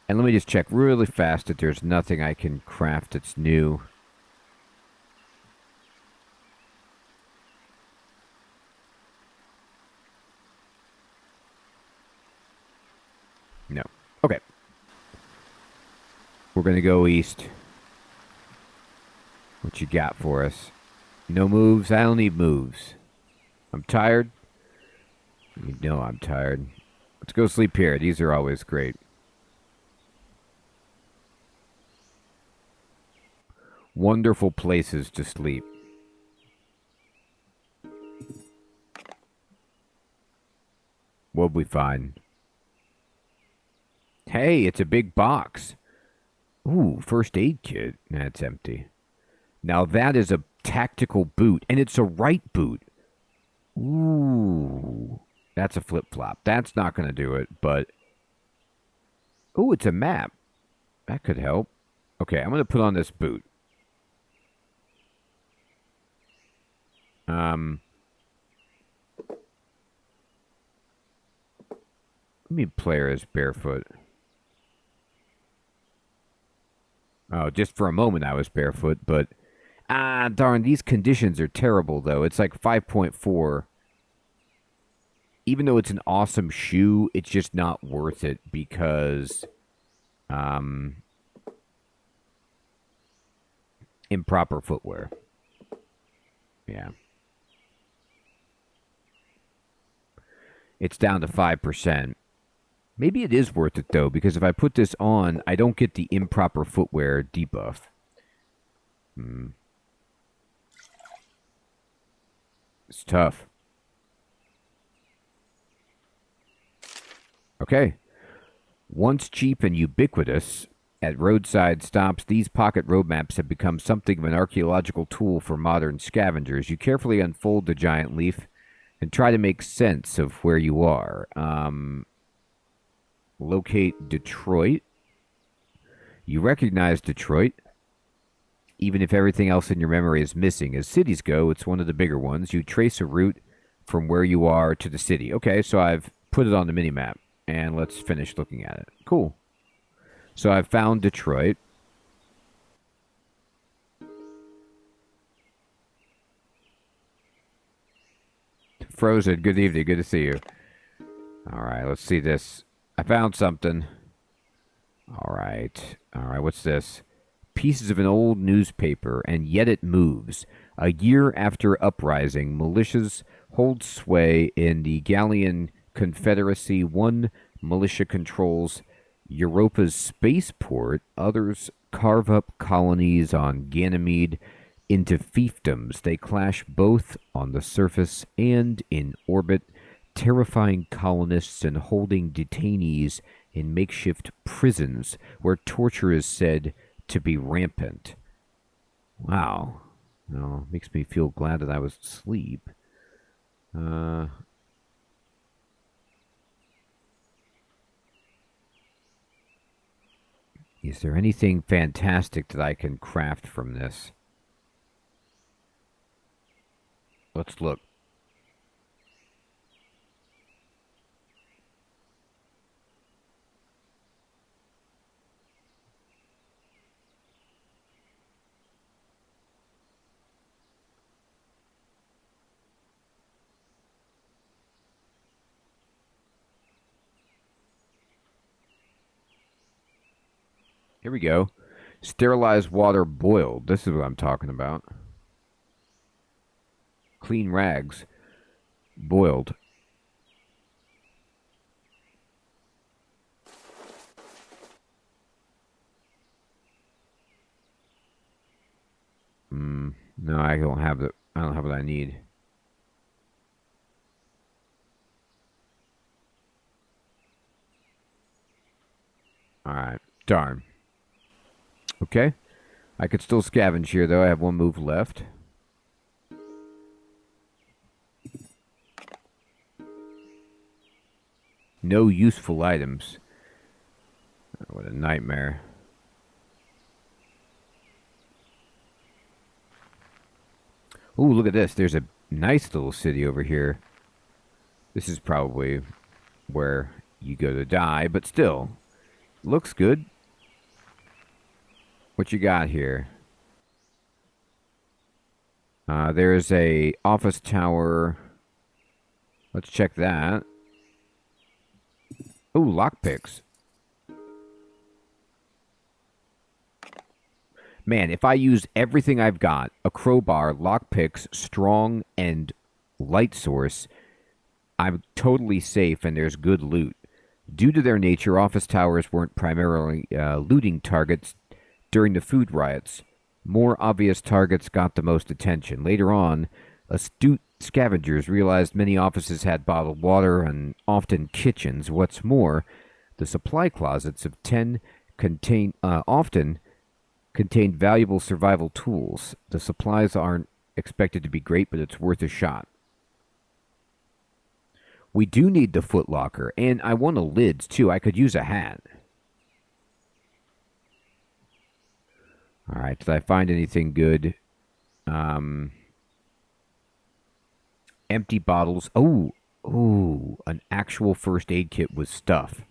Speaker 1: And let me just check really fast that there's nothing I can craft that's new. No. Okay. We're going to go east. What you got for us? No moves? I don't need moves. I'm tired. You know I'm tired. Let's go sleep here. These are always great. Wonderful places to sleep. What'd we find? Hey, it's a big box. Ooh, first aid kit. That's empty. Now that is a tactical boot, and it's a right boot. Ooh, that's a flip-flop. That's not going to do it, but... Ooh, it's a map. That could help. Okay, I'm going to put on this boot. Let me player as barefoot. Oh, just for a moment I was barefoot, but... Ah, darn, these conditions are terrible, though. It's like 5.4. Even though it's an awesome shoe, it's just not worth it because... improper footwear. Yeah. It's down to 5%. Maybe it is worth it, though, because if I put this on, I don't get the improper footwear debuff. It's tough. Okay. Once cheap and ubiquitous, at roadside stops, these pocket roadmaps have become something of an archaeological tool for modern scavengers. You carefully unfold the giant leaf and try to make sense of where you are. Locate Detroit. You recognize Detroit, even if everything else in your memory is missing. As cities go, it's one of the bigger ones. You trace a route from where you are to the city. Okay, so I've put it on the minimap, and let's finish looking at it. Cool. So I've found Detroit. Frozen, good evening. Good to see you. All right, let's see this. I found something. All right. All right, what's this? Pieces of an old newspaper, and yet it moves. A year after uprising, militias hold sway in the Gallian Confederacy. One militia controls Europa's spaceport. Others carve up colonies on Ganymede into fiefdoms. They clash both on the surface and in orbit, terrifying colonists and holding detainees in makeshift prisons where torture is said to be rampant. Wow. Well, makes me feel glad that I was asleep. Is there anything fantastic that I can craft from this? Let's look. Here we go. Sterilized water boiled. This is what I'm talking about. Clean rags boiled. No, I don't have what I need. Alright. Darn. Okay. I could still scavenge here, though. I have one move left. No useful items. What a nightmare. Ooh, look at this. There's a nice little city over here. This is probably where you go to die, but still. Looks good. What you got here? There's a office tower. Let's check that. Ooh, lockpicks. Man, if I use everything I've got, a crowbar, lockpicks, strong, and light source, I'm totally safe and there's good loot. Due to their nature, office towers weren't primarily looting targets during the food riots. More obvious targets got the most attention. Later on, astute scavengers realized many offices had bottled water and often kitchens. What's more, the supply closets of 10 often contained valuable survival tools. The supplies aren't expected to be great, but it's worth a shot. We do need the footlocker, and I want a lids, too. I could use a hat. All right, did I find anything good? Empty bottles. Oh, an actual first aid kit with stuff.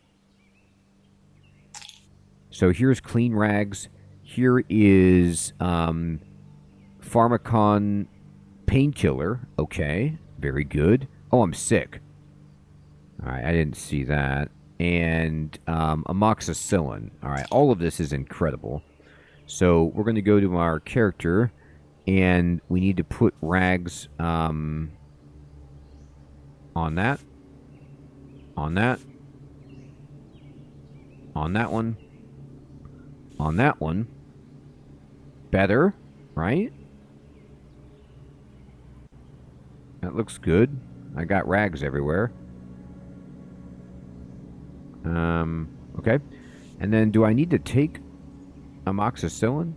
Speaker 1: So here's clean rags. Here is Pharmacon painkiller. Okay, very good. Oh, I'm sick. All right, I didn't see that. And amoxicillin. All right, all of this is incredible. So we're going to go to our character, and we need to put rags on that, on that, on that one, on that one. Better, right? That looks good. I got rags everywhere. Okay. And then do I need to take amoxicillin?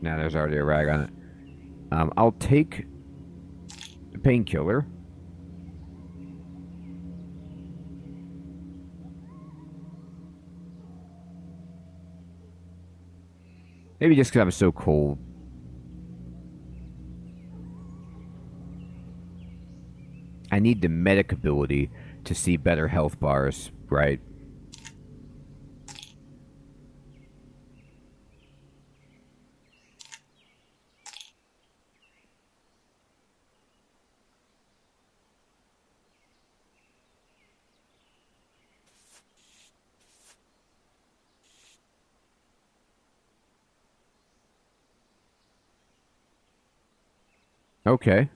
Speaker 1: Nah, there's already a rag on it. I'll take the painkiller. Maybe just because I'm so cold. I need the medic ability to see better health bars, right? Okay.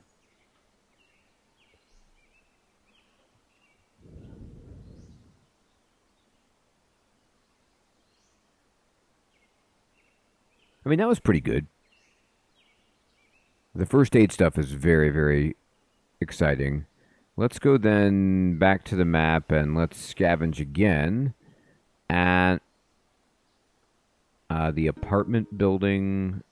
Speaker 1: I mean, that was pretty good. The first aid stuff is very, very exciting. Let's go then back to the map and let's scavenge again at the apartment building.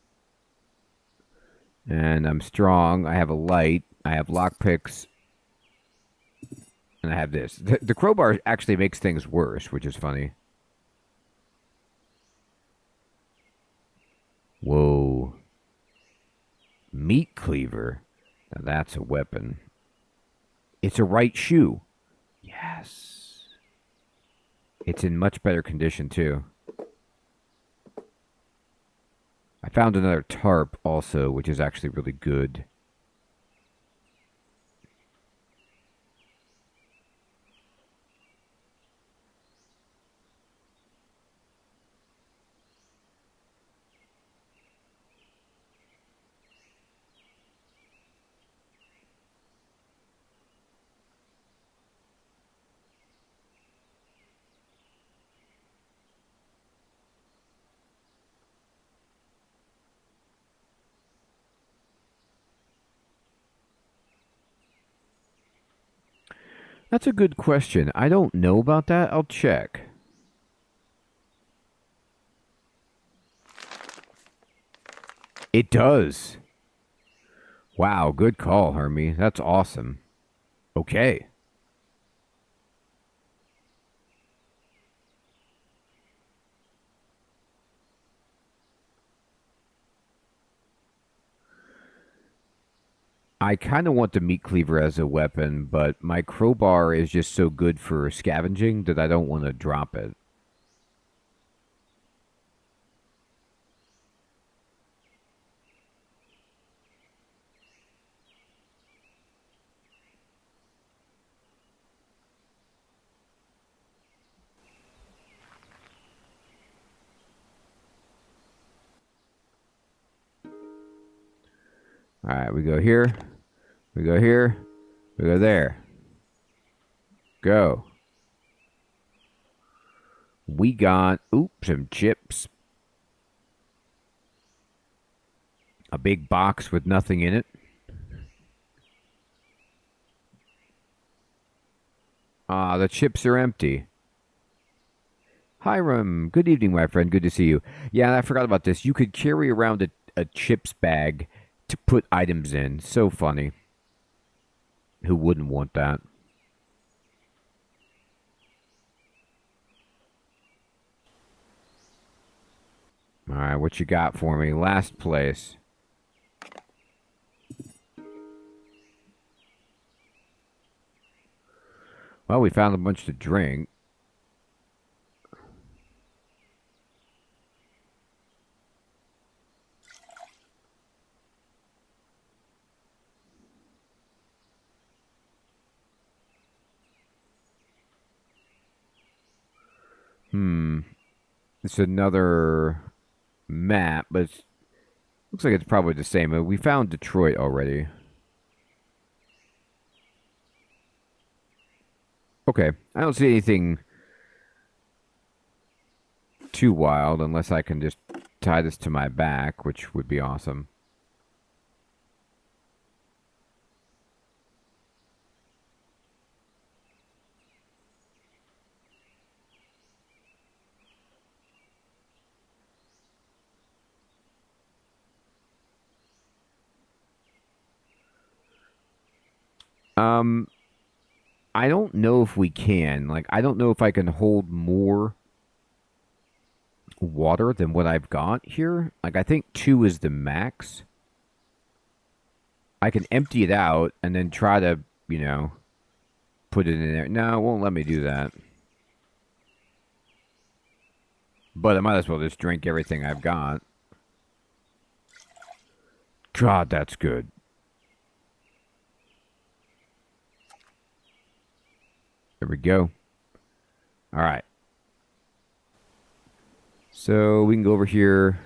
Speaker 1: And I'm strong. I have a light. I have lockpicks. And I have this. The crowbar actually makes things worse, which is funny. Whoa. Meat cleaver. Now that's a weapon. It's a right shoe. Yes. It's in much better condition, too. I found another tarp also, which is actually really good. That's a good question. I don't know about that. I'll check. It does. Wow, good call, Hermie. That's awesome. Okay. I kind of want the meat cleaver as a weapon, but my crowbar is just so good for scavenging that I don't want to drop it. All right, we go here. We go here. We go there. Go. We got, oops, some chips. A big box with nothing in it. Ah, the chips are empty. Hiram, good evening, my friend. Good to see you. Yeah, I forgot about this. You could carry around a chips bag to put items in. So funny. Who wouldn't want that? All right, what you got for me? Last place. Well, we found a bunch to drink. It's another map, but looks like it's probably the same. We found Detroit already. Okay, I don't see anything too wild unless I can just tie this to my back, which would be awesome. Um, I don't know if we can. Like, I don't know if I can hold more water than what I've got here. Like, I think two is the max. I can empty it out and then try to, you know, put it in there. No, it won't let me do that. But I might as well just drink everything I've got. God, that's good. There we go. All right. So we can go over here.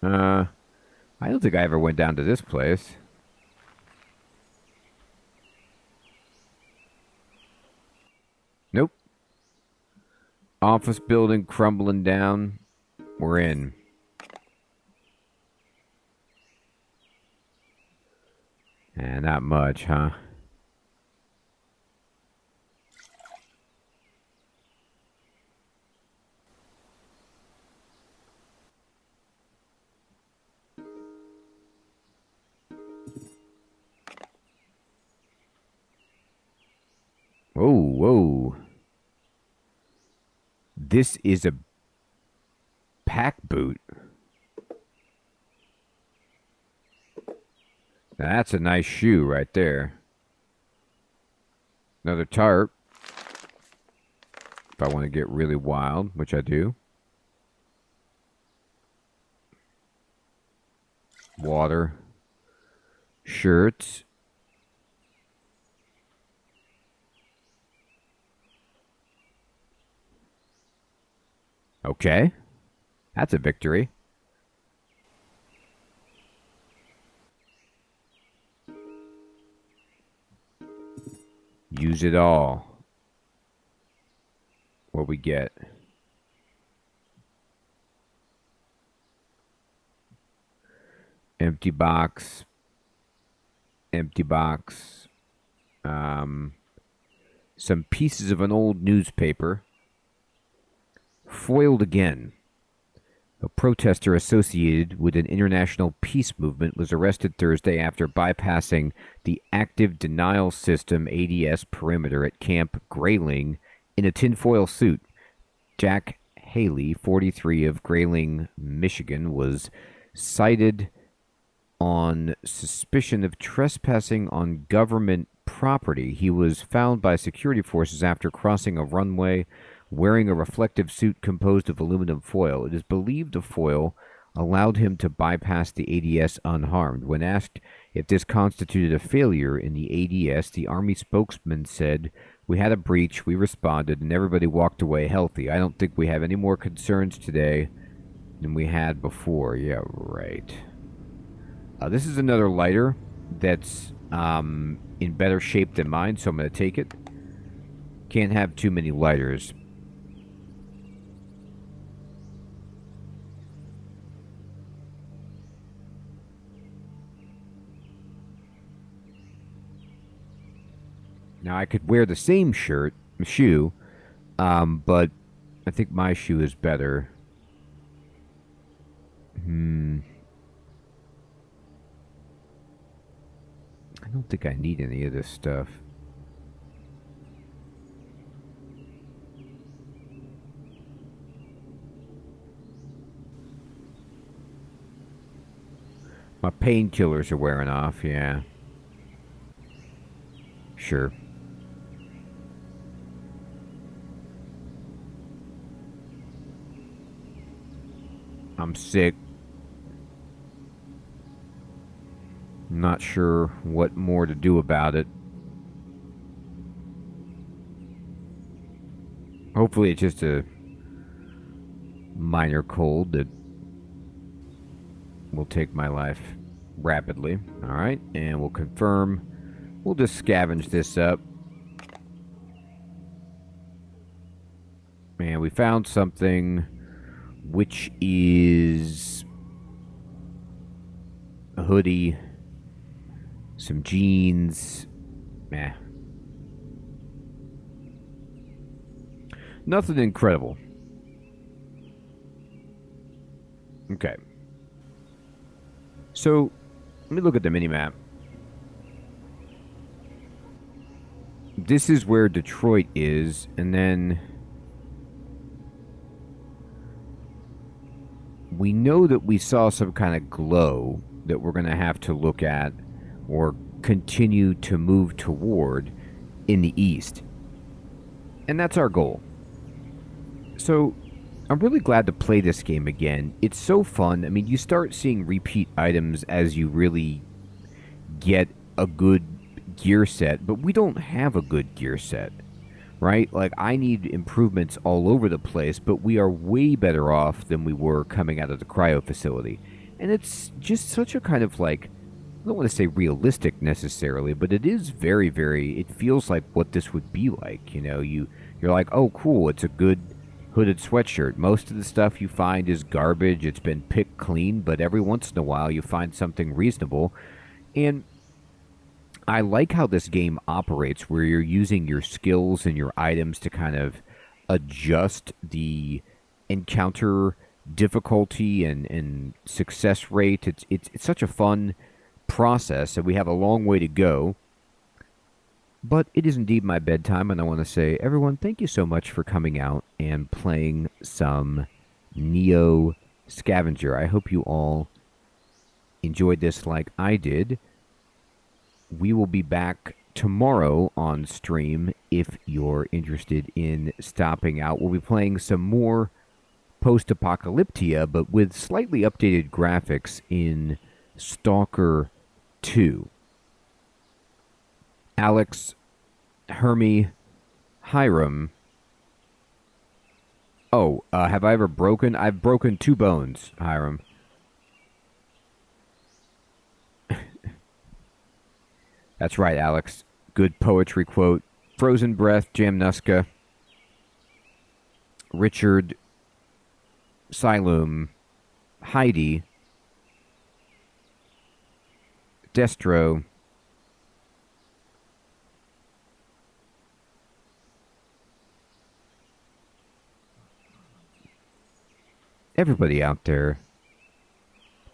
Speaker 1: I don't think I ever went down to this place. Nope. Office building crumbling down. We're in. And not much, huh? Whoa, whoa. This is a pack boot. Now that's a nice shoe right there. Another tarp. If I want to get really wild, which I do. Water. Shirts. Okay. That's a victory. Use it all. What we get. Empty box. Empty box. Some pieces of an old newspaper. Foiled again. A protester associated with an international peace movement was arrested Thursday after bypassing the active denial system ADS perimeter at Camp Grayling in a tinfoil suit. Jack Haley, 43, of Grayling, Michigan, was cited on suspicion of trespassing on government property. He was found by security forces after crossing a runway wearing a reflective suit composed of aluminum foil. It is believed the foil allowed him to bypass the ADS unharmed. When asked if this constituted a failure in the ADS, the Army spokesman said, "We had a breach, we responded, and everybody walked away healthy. I don't think we have any more concerns today than we had before." Yeah, right. This is another lighter that's in better shape than mine, so I'm going to take it. Can't have too many lighters. Now, I could wear the same shoe, but I think my shoe is better. I don't think I need any of this stuff. My painkillers are wearing off, yeah. Sure. I'm sick. Not sure what more to do about it. Hopefully it's just a minor cold that will take my life rapidly. Alright, and we'll confirm. We'll just scavenge this up. And we found something, which is a hoodie, some jeans. Nothing incredible. Okay. So, let me look at the minimap. This is where Detroit is, and then we know that we saw some kind of glow that we're going to have to look at or continue to move toward in the east. And that's our goal. So, I'm really glad to play this game again. It's so fun. I mean, you start seeing repeat items as you really get a good gear set, but we don't have a good gear set, right? Like, I need improvements all over the place, but we are way better off than we were coming out of the cryo facility. And it's just such a kind of like, I don't want to say realistic necessarily, but it is very, very, it feels like what this would be like. You know, you're like, oh, cool, it's a good hooded sweatshirt. Most of the stuff you find is garbage. It's been picked clean, but every once in a while you find something reasonable. And I like how this game operates, where you're using your skills and your items to kind of adjust the encounter difficulty and success rate. It's such a fun process, and we have a long way to go. But it is indeed my bedtime, and I want to say, everyone, thank you so much for coming out and playing some Neo Scavenger. I hope you all enjoyed this like I did. We will be back tomorrow on stream if you're interested in stopping out. We'll be playing some more post-apocalyptia, but with slightly updated graphics in Stalker 2. Alex, Hermie, Hiram. Oh, have I ever broken? I've broken 2 bones, Hiram. That's right, Alex. Good poetry quote. Frozen Breath, Jamnuska, Richard, Siloam, Heidi, Destro. Everybody out there,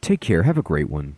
Speaker 1: take care. Have a great one.